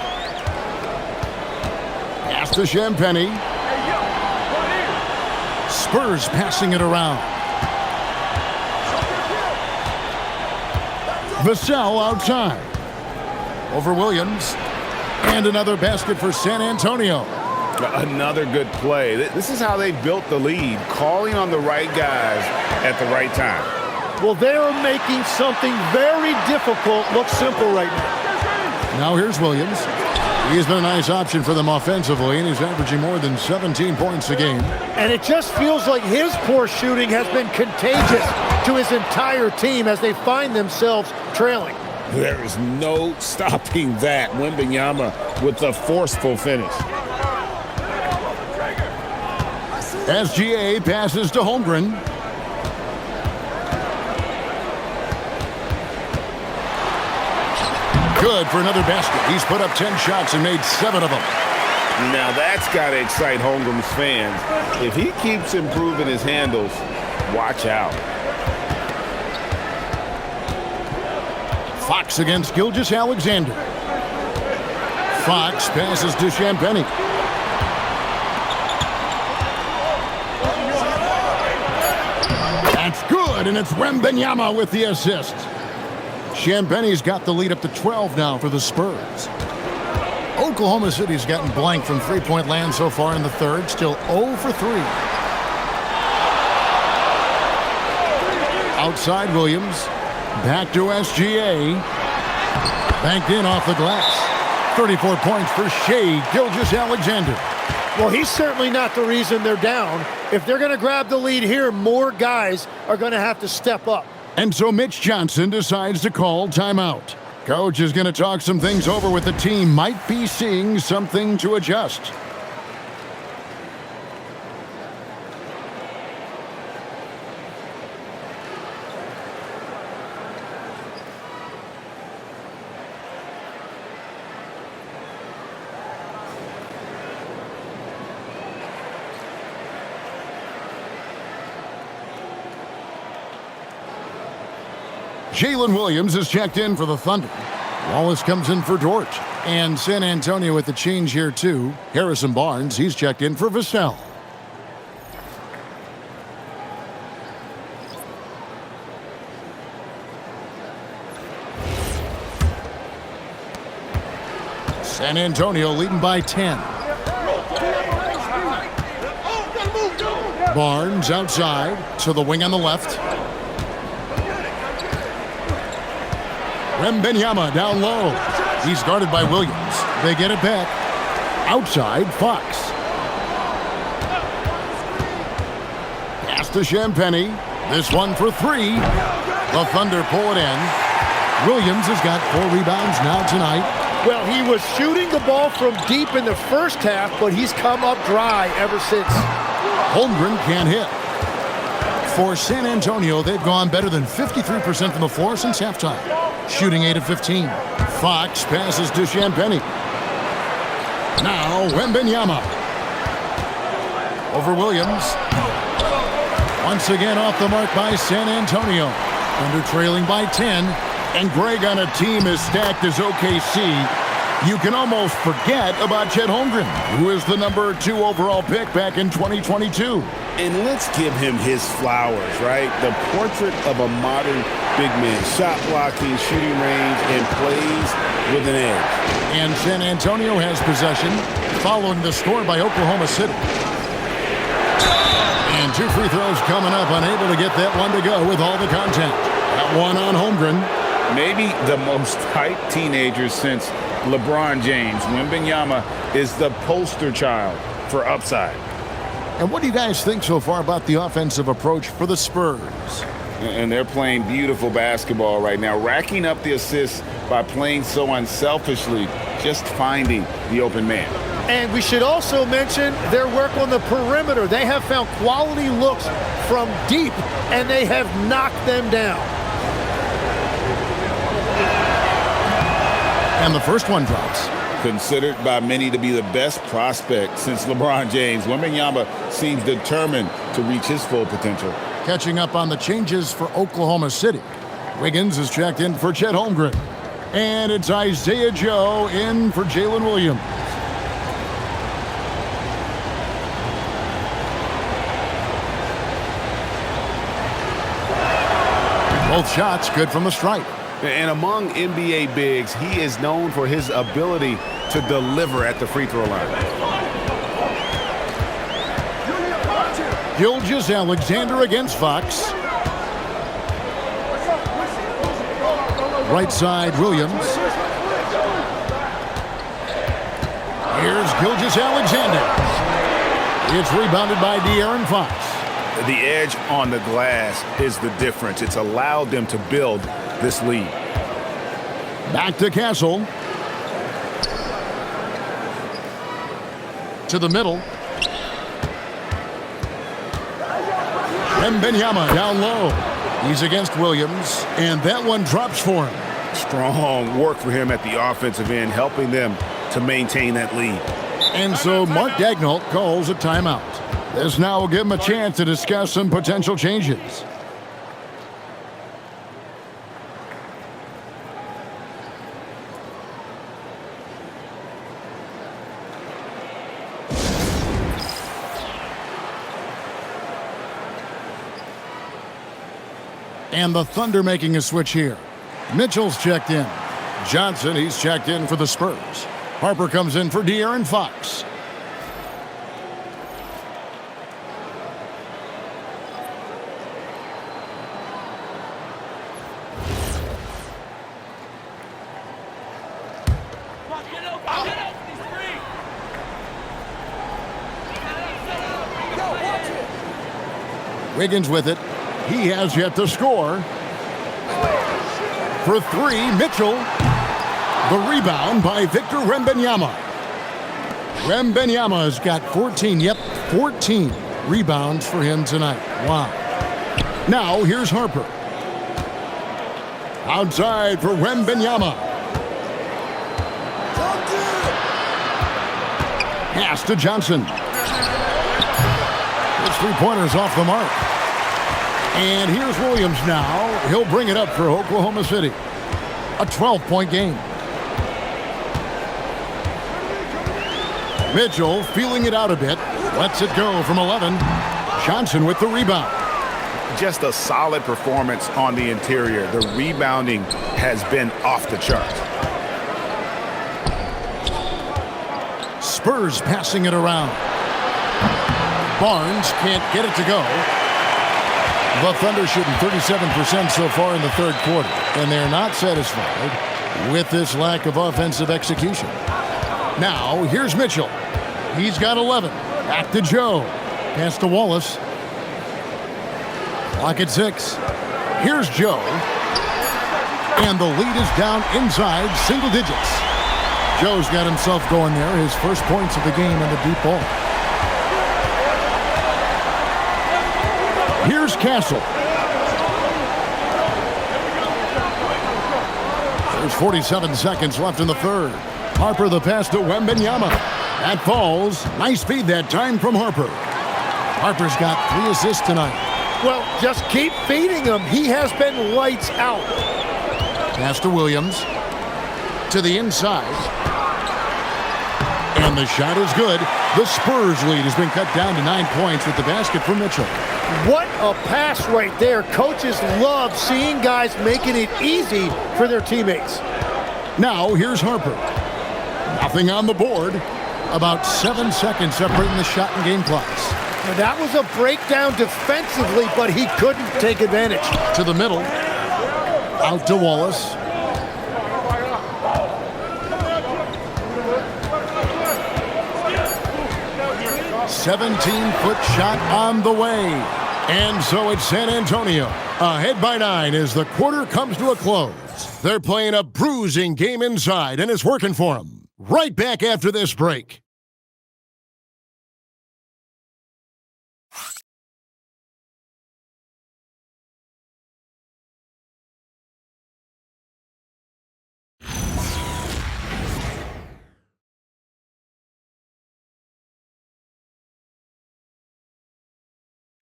Pass to Champagnie. Spurs passing it around. Vassell outside. Over Williams. And another basket for San Antonio. Another good play. This is how they built the lead, calling on the right guys at the right time. Well, they're making something very difficult look simple right now. Now here's Williams. He's been a nice option for them offensively, and he's averaging more than 17 points a game. And it just feels like his poor shooting has been contagious to his entire team as they find themselves trailing. There is no stopping that. Wembanyama with the forceful finish. SGA passes to Holmgren. Good for another basket. He's put up 10 shots and made 7 of them. Now that's got to excite Holmgren's fans. If he keeps improving his handles, watch out. Fox against Gilgeous-Alexander. Fox passes to Champagnie. That's good, and it's Wembanyama with the assist. Champagnie's got the lead up to 12 now for the Spurs. Oklahoma City's gotten blank from three-point land so far in the third, still 0 for 3. Outside Williams, back to SGA. Banked in off the glass. 34 points for Shai Gilgeous-Alexander. Well, he's certainly not the reason they're down. If they're going to grab the lead here, more guys are going to have to step up. And so Mitch Johnson decides to call timeout. Coach is going to talk some things over with the team. Might be seeing something to adjust. Jalen Williams is checked in for the Thunder. Wallace comes in for Dort. And San Antonio with the change here, too. Harrison Barnes, he's checked in for Vassell. San Antonio leading by 10. Barnes outside to the wing on the left. Wembanyama down low. He's guarded by Williams. They get it back. Outside, Fox. Pass to Champagnie. This one for 3. The Thunder pull it in. Williams has got 4 rebounds now tonight. Well, he was shooting the ball from deep in the first half, but he's come up dry ever since. Holmgren can't hit. For San Antonio, they've gone better than 53% from the floor since halftime. Shooting 8 of 15. Fox passes to Champagnie. Now Wembanyama. Over Williams. Once again off the mark by San Antonio. Under trailing by 10. And Greg, on a team as stacked as OKC, you can almost forget about Chet Holmgren, who is the number 2 overall pick back in 2022. And let's give him his flowers, right? The portrait of a modern big man. Shot blocking, shooting range, and plays with an edge. And San Antonio has possession, following the score by Oklahoma City. And 2 free throws coming up, unable to get that one to go with all the contact. That one on Holmgren. Maybe the most hyped teenager since LeBron James. Wembanyama is the poster child for upside. And what do you guys think so far about the offensive approach for the Spurs? And they're playing beautiful basketball right now, racking up the assists by playing so unselfishly, just finding the open man. And we should also mention their work on the perimeter. They have found quality looks from deep, and they have knocked them down. And the first one drops. Considered by many to be the best prospect since LeBron James, Wembanyama seems determined to reach his full potential. Catching up on the changes for Oklahoma City. Wiggins is checked in for Chet Holmgren. And it's Isaiah Joe in for Jalen Williams. Both shots good from the stripe. And among NBA bigs, he is known for his ability to deliver at the free throw line. Gilgeous-Alexander against Fox. Right side, Williams. Here's Gilgeous-Alexander. It's rebounded by De'Aaron Fox. The edge on the glass is the difference. It's allowed them to build this lead. Back to Castle. To the middle. Wembanyama down low. He's against Williams, and that one drops for him. Strong work for him at the offensive end, helping them to maintain that lead. And so Mark Daigneault calls a timeout. This now will give him a chance to discuss some potential changes. And the Thunder making a switch here. Mitchell's checked in. Johnson, he's checked in for the Spurs. Harper comes in for De'Aaron Fox. Wiggins with it. He has yet to score. For 3, Mitchell. The rebound by Victor Wembanyama. Wembanyama has got 14 rebounds for him tonight. Wow. Now here's Harper. Outside for Wembanyama. Pass to Johnson. His 3-pointers off the mark. And here's Williams now. He'll bring it up for Oklahoma City. A 12-point game. Mitchell feeling it out a bit. Lets it go from 11. Johnson with the rebound. Just a solid performance on the interior. The rebounding has been off the charts. Spurs passing it around. Barnes can't get it to go. The Thunder shooting 37% so far in the third quarter, and they're not satisfied with this lack of offensive execution. Now, here's Mitchell. He's got 11. Back to Joe. Pass to Wallace. Clock at 6. Here's Joe. And the lead is down inside single digits. Joe's got himself going there. His first points of the game in the deep ball. Here's Castle. There's 47 seconds left in the third. Harper the pass to Wembanyama. That falls. Nice feed that time from Harper. Harper's got 3 assists tonight. Well, just keep feeding him. He has been lights out. Pass to Williams. To the inside. And the shot is good. The Spurs lead has been cut down to 9 points with the basket for Mitchell. What a pass right there. Coaches love seeing guys making it easy for their teammates. Now here's Harper. Nothing on the board. About 7 seconds separating the shot and game clocks. Now that was a breakdown defensively, but he couldn't take advantage. To the middle. Out to Wallace. "17-foot shot on the way." And so it's San Antonio. Ahead by 9 as the quarter comes to a close. They're playing a bruising game inside, and it's working for them. Right back after this break.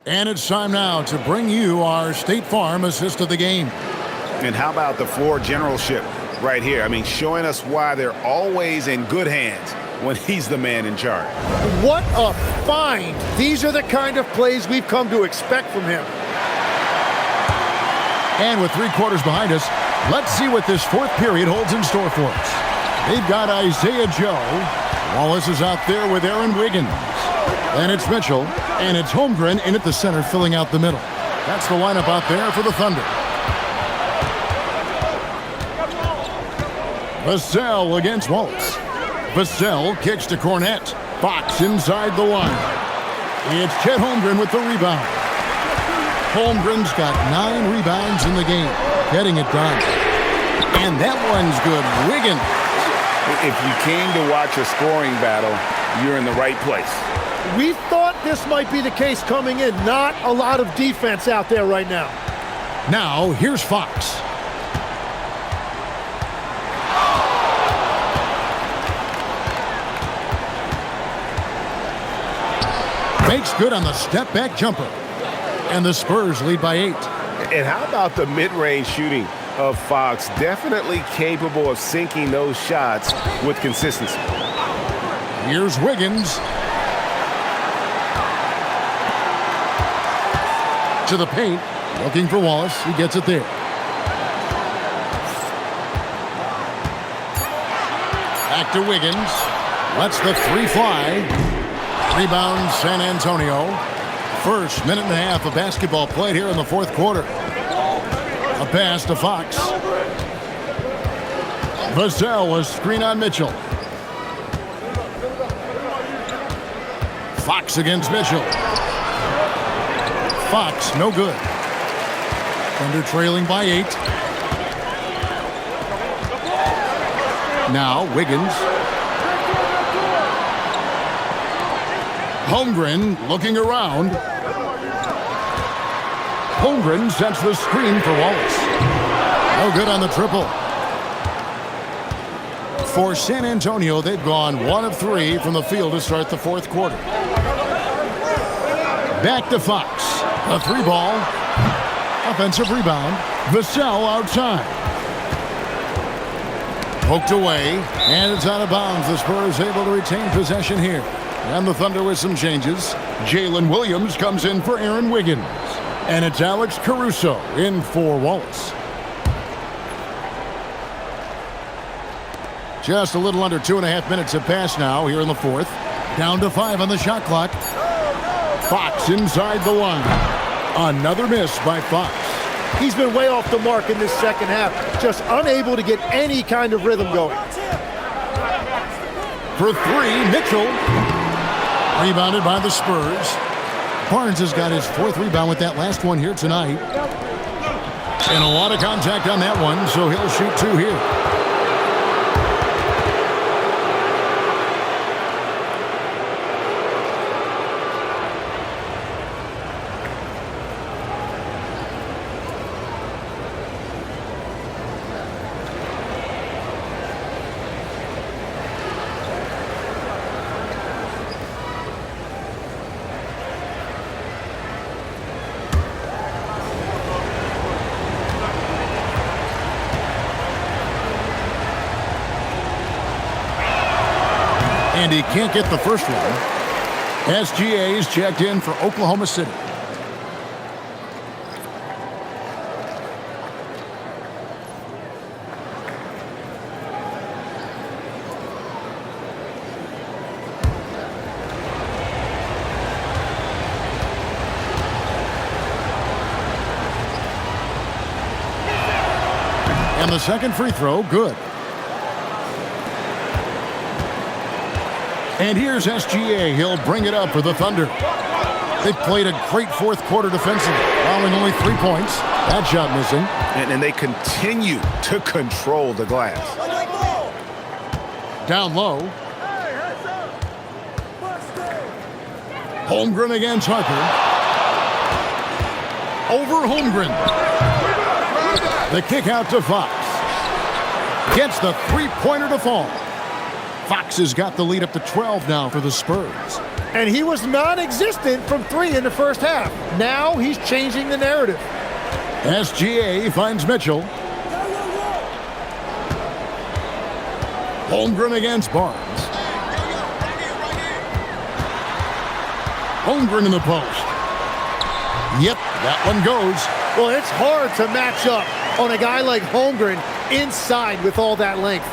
And it's time now to bring you our State Farm assist of the game. And how about the floor generalship right here? I mean, showing us why they're always in good hands when he's the man in charge. What a find. These are the kind of plays we've come to expect from him. And with 3 quarters behind us, let's see what this fourth period holds in store for us. They've got Isaiah Joe. Wallace is out there with Aaron Wiggins. And it's Mitchell, and it's Holmgren in at the center, filling out the middle. That's the lineup out there for the Thunder. Vassell against Wallace. Vassell kicks to Cornette. Fox inside the line. It's Chet Holmgren with the rebound. Holmgren's got 9 rebounds in the game, getting it done. And that one's good. Wiggins. If you came to watch a scoring battle, you're in the right place. We thought this might be the case coming in. Not a lot of defense out there right now. Now, here's Fox. Makes good on the step-back jumper. And the Spurs lead by 8. And how about the mid-range shooting of Fox? Definitely capable of sinking those shots with consistency. Here's Wiggins. To the paint, looking for Wallace. He gets it there. Back to Wiggins. Lets the 3 fly. Rebound San Antonio. First minute and a half of basketball played here in the fourth quarter. A pass to Fox. Vassell, a screen on Mitchell. Fox against Mitchell. Fox, no good. Thunder trailing by 8. Now, Wiggins. Holmgren looking around. Holmgren sets the screen for Wallace. No good on the triple. For San Antonio, they've gone 1 of 3 from the field to start the fourth quarter. Back to Fox. A 3-ball. Offensive rebound. Vassell outside. Poked away. And it's out of bounds. The Spurs able to retain possession here. And the Thunder with some changes. Jalen Williams comes in for Aaron Wiggins. And it's Alex Caruso in for Wallace. Just a little under 2.5 minutes have passed now here in the fourth. Down to 5 on the shot clock. Fox inside the line. Another miss by Fox. He's been way off the mark in this second half. Just unable to get any kind of rhythm going. For 3, Mitchell. Rebounded by the Spurs. Barnes has got his 4th rebound with that last one here tonight. And a lot of contact on that one, so he'll shoot 2 here. And he can't get the first one. SGA's checked in for Oklahoma City. And the second free throw, good. And here's SGA. He'll bring it up for the Thunder. They played a great fourth quarter defensively, allowing only 3 points. That shot missing. And they continue to control the glass. Down low. Holmgren against Harper. Over Holmgren. The kick out to Fox. Gets the three-pointer to fall. Fox has got the lead up to 12 now for the Spurs. And he was non-existent from 3 in the first half. Now he's changing the narrative. SGA finds Mitchell. Holmgren against Barnes. Holmgren in the post. Yep, that one goes. Well, it's hard to match up on a guy like Holmgren inside with all that length.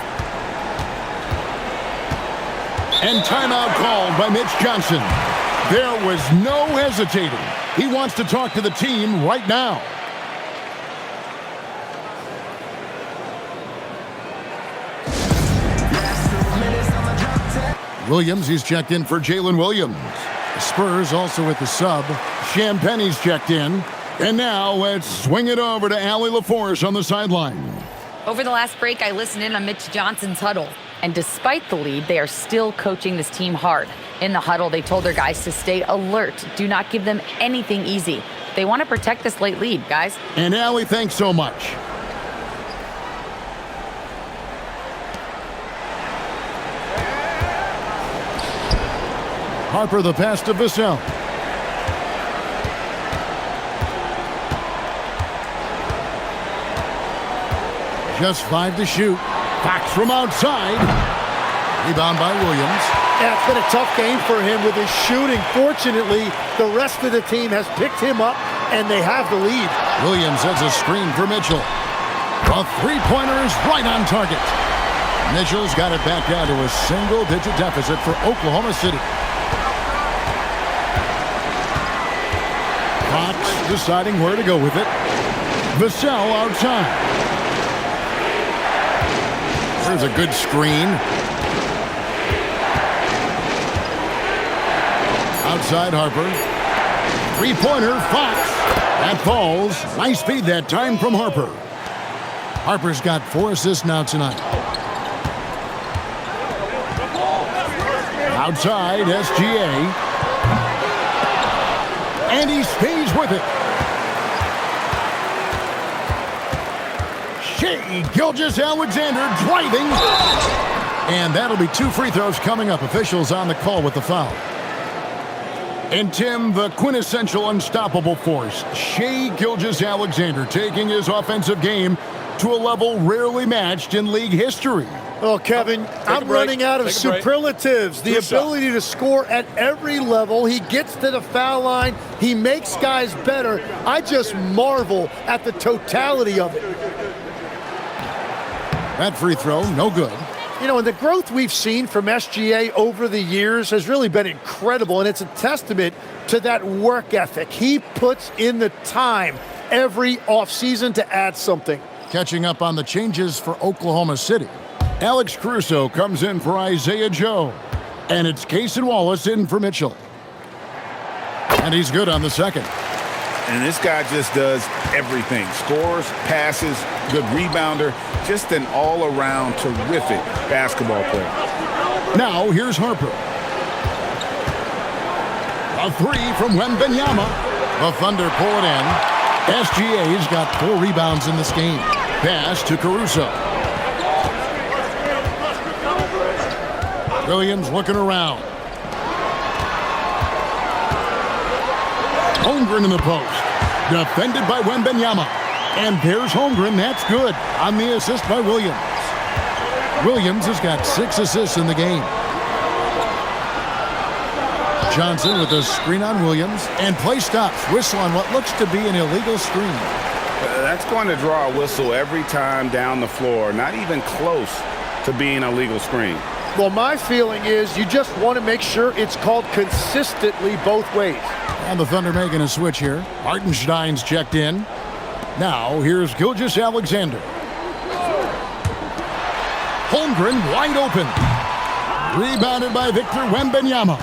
And timeout called by Mitch Johnson. There was no hesitating. He wants to talk to the team right now. Williams, he's checked in for Jalen Williams. The Spurs also with the sub. Champagne's checked in. And now let's swing it over to Allie LaForce on the sideline. Over the last break, I listened in on Mitch Johnson's huddle. And despite the lead, they are still coaching this team hard. In the huddle, they told their guys to stay alert. Do not give them anything easy. They want to protect this late lead, guys. And Allie, thanks so much. Harper the pass to Vassell. Just 5 to shoot. Fox from outside. Rebound by Williams. Yeah, it's been a tough game for him with his shooting. Fortunately, the rest of the team has picked him up, and they have the lead. Williams has a screen for Mitchell. A three-pointer is right on target. Mitchell's got it back down to a single-digit deficit for Oklahoma City. Fox deciding where to go with it. Vassell outside. There's a good screen. Outside Harper. Three-pointer, Fox. That falls. Nice speed that time from Harper. Harper's got 4 assists now tonight. Outside, SGA. And he stays with it. Shai Gilgeous-Alexander driving. And that'll be 2 free throws coming up. Officials on the call with the foul. And Tim, the quintessential unstoppable force, Shai Gilgeous-Alexander taking his offensive game to a level rarely matched in league history. Oh, Kevin, I'm running out of superlatives. The ability to score at every level. He gets to the foul line. He makes guys better. I just marvel at the totality of it. That free throw, no good. You know, and the growth we've seen from SGA over the years has really been incredible, and it's a testament to that work ethic. He puts in the time every offseason to add something. Catching up on the changes for Oklahoma City. Alex Caruso comes in for Isaiah Joe. And it's Cason Wallace in for Mitchell. And he's good on the second. And this guy just does everything. Scores, passes, good rebounder. Just an all-around terrific basketball player. Now here's Harper. A 3 from Wembanyama. The Thunder pull it in. SGA's got 4 rebounds in this game. Pass to Caruso. Williams looking around. Holmgren in the post. Defended by Wembanyama. And there's Holmgren. That's good on the assist by Williams. Williams has got 6 assists in the game. Johnson with a screen on Williams, and play stops. Whistle on what looks to be an illegal screen. That's going to draw a whistle every time down the floor. Not even close to being a legal screen. Well, my feeling is you just want to make sure it's called consistently both ways. And the Thunder making a switch here. Hartenstein's checked in. Now, here's Gilgeous-Alexander. Holmgren wide open. Rebounded by Victor Wembanyama.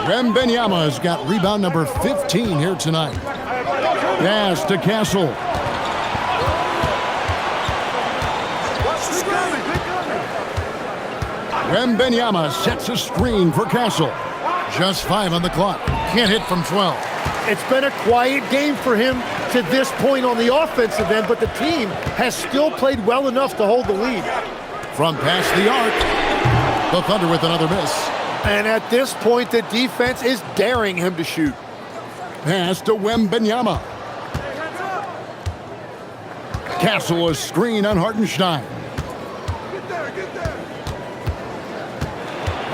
Wembanyama has got rebound number 15 here tonight. Pass to Castle. Wembanyama sets a screen for Castle. Just 5 on the clock. Can't hit from 12. It's been a quiet game for him to this point on the offensive end, but the team has still played well enough to hold the lead. From past the arc, the Thunder with another miss. And at this point, the defense is daring him to shoot. Pass to Wembanyama. Castle a screen on Hartenstein.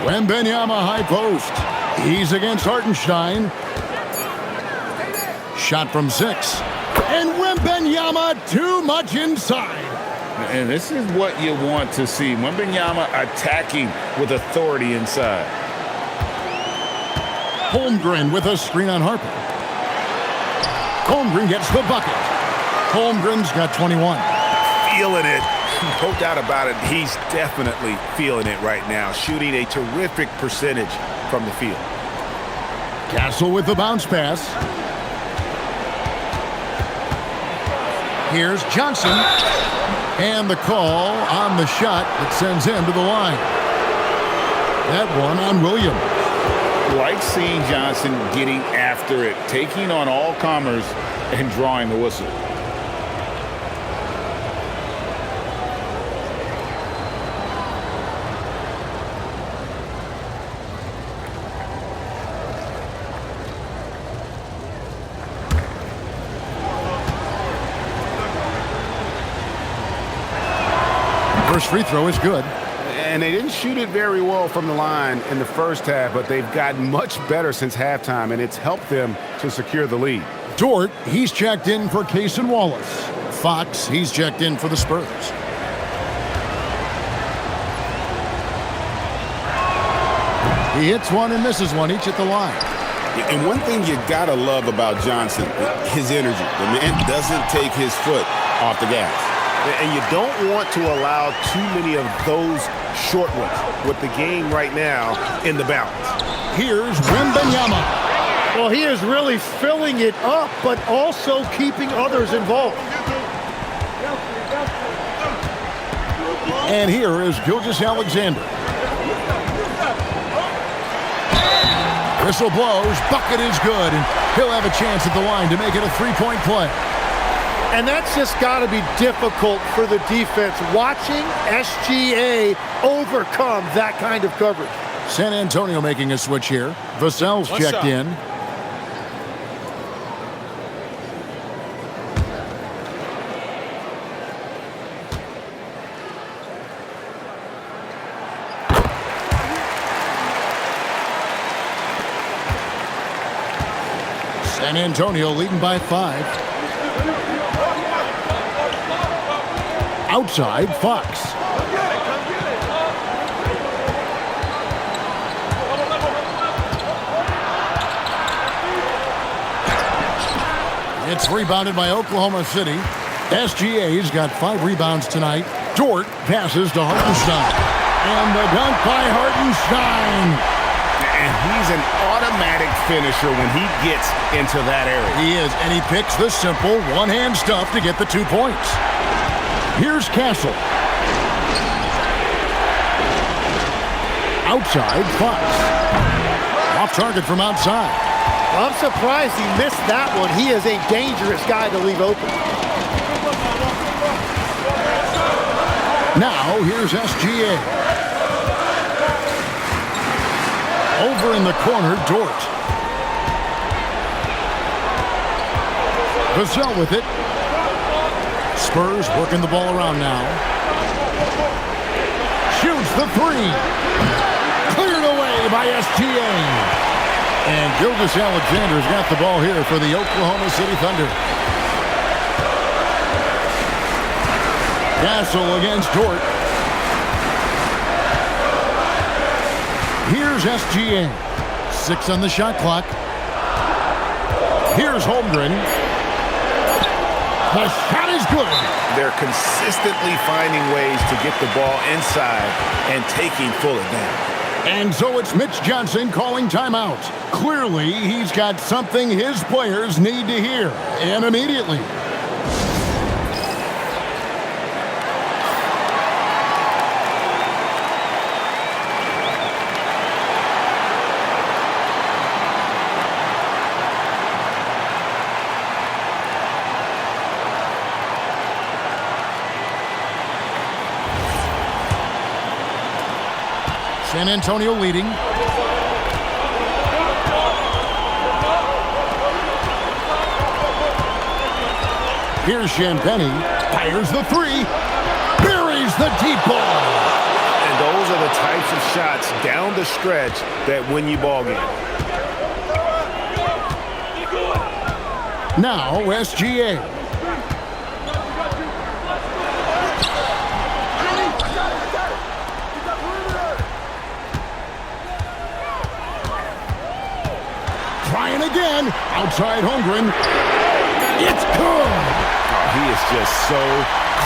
Wembanyama high post. He's against Hartenstein. Shot from 6. And Wembanyama too much inside. And this is what you want to see. Wembanyama attacking with authority inside. Holmgren with a screen on Harper. Holmgren gets the bucket. Holmgren's got 21. Feeling it. No doubt about it. He's definitely feeling it right now. Shooting a terrific percentage from the field. Castle with the bounce pass. Here's Johnson. And the call on the shot that sends him to the line. That one on Williams. Like seeing Johnson getting after it, taking on all comers and drawing the whistle. First free throw is good. And they didn't shoot it very well from the line in the first half, but they've gotten much better since halftime, and it's helped them to secure the lead. Dort, he's checked in for Cason Wallace. Fox, he's checked in for the Spurs. He hits one and misses one, each at the line. And one thing you gotta love about Johnson, his energy. The man doesn't take his foot off the gas. And you don't want to allow too many of those short ones with the game right now in the balance. Here's Wembanyama. Well, he is really filling it up, but also keeping others involved. And here is Gilgeous-Alexander. Whistle blows, bucket is good, and he'll have a chance at the line to make it a three-point play. And that's just got to be difficult for the defense, watching SGA overcome that kind of coverage. San Antonio making a switch here. Vassell's checked in. San Antonio leading by 5. Outside, Fox. It's rebounded by Oklahoma City. SGA's got 5 rebounds tonight. Dort passes to Hartenstein. And the dunk by Hartenstein. And he's an automatic finisher when he gets into that area. He is, and he picks the simple one-hand stuff to get the 2 points. Here's Castle. Outside, Fox. Off target from outside. I'm surprised he missed that one. He is a dangerous guy to leave open. Now, here's SGA. Over in the corner, Dort. Vassell with it. Spurs working the ball around now. Shoots the 3. Cleared away by SGA. And Gilgeous-Alexander's got the ball here for the Oklahoma City Thunder. Castle against Dort. Here's SGA. 6 on the shot clock. Here's Holmgren. The shot is good. They're consistently finding ways to get the ball inside and taking full advantage. And so it's Mitch Johnson calling timeout. Clearly, he's got something his players need to hear, and immediately. San Antonio leading. Here's Champagnie. Fires the 3. Buries the deep ball. And those are the types of shots down the stretch that win you ball games. Now SGA. Trying again. Outside Holmgren. It's good. Oh, he is just so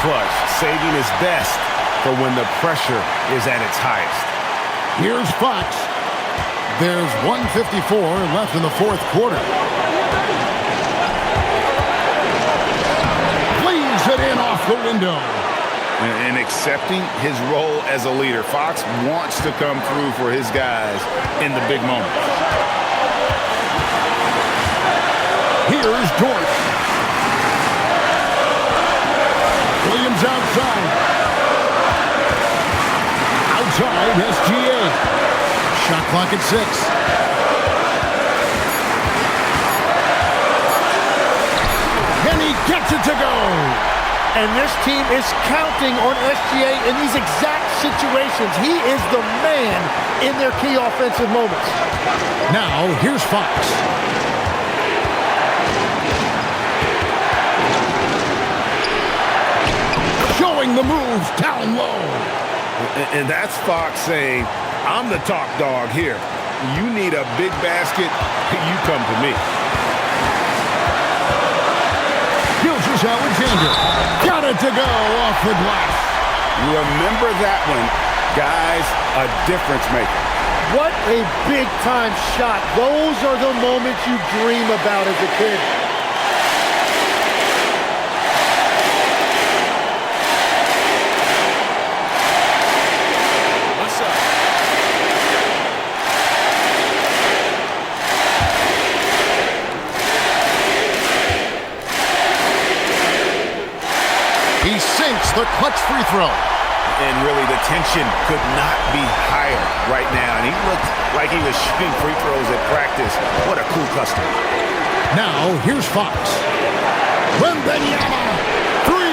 clutch, saving his best for when the pressure is at its highest. Here's Fox. There's 1:54 left in the fourth quarter. Leaves it in off the window. And accepting his role as a leader. Fox wants to come through for his guys in the big moments. Here's Dort. Williams outside. Outside SGA. Shot clock at 6. And he gets it to go. And this team is counting on SGA in these exact situations. He is the man in their key offensive moments. Now, here's Fox. Showing the moves down low. And that's Fox saying, I'm the top dog here. You need a big basket, you come to me. Gilgeous-Alexander. Got it to go off the glass. Remember that one. Guys, a difference maker. What a big-time shot. Those are the moments you dream about as a kid. He sinks the clutch free throw. And really, the tension could not be higher right now. And he looked like he was shooting free throws at practice. What a cool customer. Now, here's Fox. Wembanyama. 3.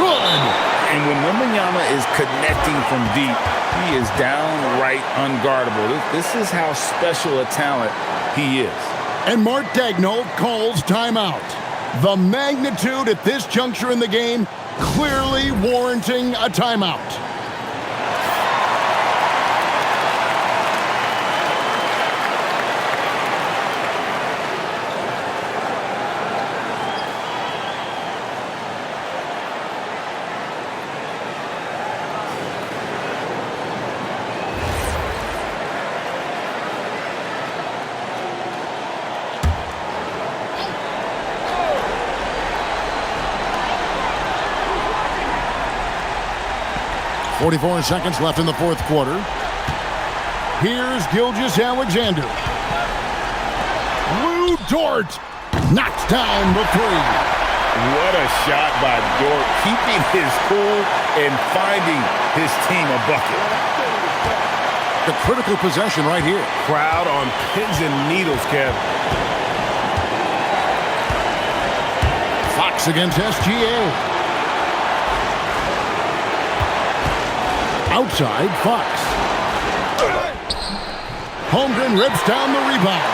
Good. And when Wembanyama is connecting from deep, he is downright unguardable. This is how special a talent he is. And Mark Daigneault calls timeout. The magnitude at this juncture in the game clearly warranting a timeout. .44 seconds left in the fourth quarter. Here's Gilgeous-Alexander. Lou Dort knocks down the 3. What a shot by Dort, keeping his cool and finding his team a bucket. The critical possession right here. Crowd on pins and needles, Kev. Fox against SGA. Outside, Fox. Holmgren rips down the rebound.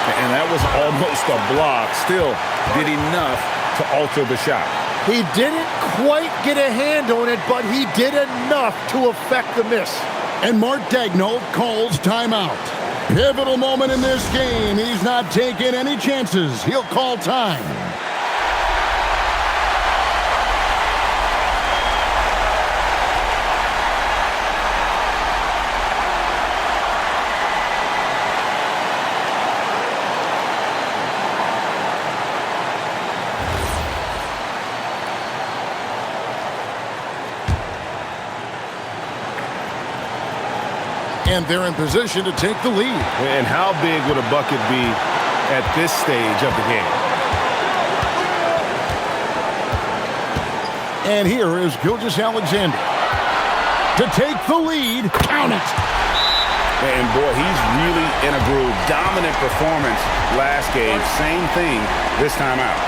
And that was almost a block. Still did enough to alter the shot. He didn't quite get a hand on it, but he did enough to affect the miss. And Mark Daigneault calls timeout. Pivotal moment in this game. He's not taking any chances. He'll call time. And they're in position to take the lead. And how big would a bucket be at this stage of the game? And here is Gilgeous-Alexander to take the lead. Count it. And boy, he's really in a groove. Dominant performance last game. Same thing this time out.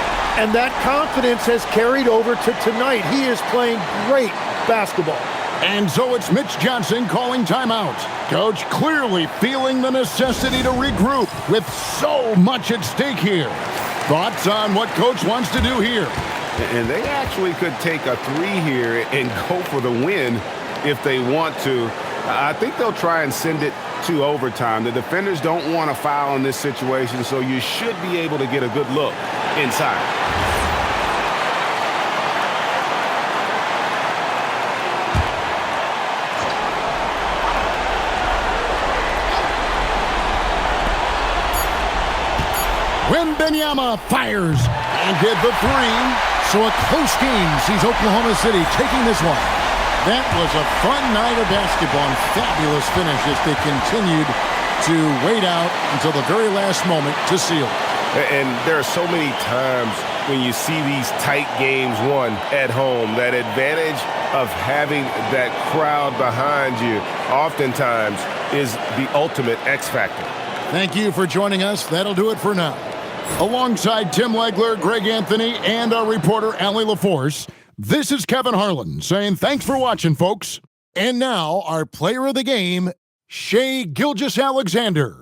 And that confidence has carried over to tonight. He is playing great basketball. And so it's Mitch Johnson calling timeout. Coach clearly feeling the necessity to regroup with so much at stake here. Thoughts on what Coach wants to do here? And they actually could take a 3 here and go for the win if they want to. I think they'll try and send it to overtime. The defenders don't want to foul in this situation, so you should be able to get a good look inside. Wembanyama fires and did the 3. So a close game sees Oklahoma City taking this one. That was a fun night of basketball and fabulous finish as they continued to wait out until the very last moment to seal. And there are so many times when you see these tight games won at home, that advantage of having that crowd behind you oftentimes is the ultimate X factor. Thank you for joining us. That'll do it for now. Alongside Tim Legler, Greg Anthony, and our reporter, Allie LaForce, this is Kevin Harlan saying thanks for watching, folks. And now, our player of the game, Shai Gilgeous-Alexander.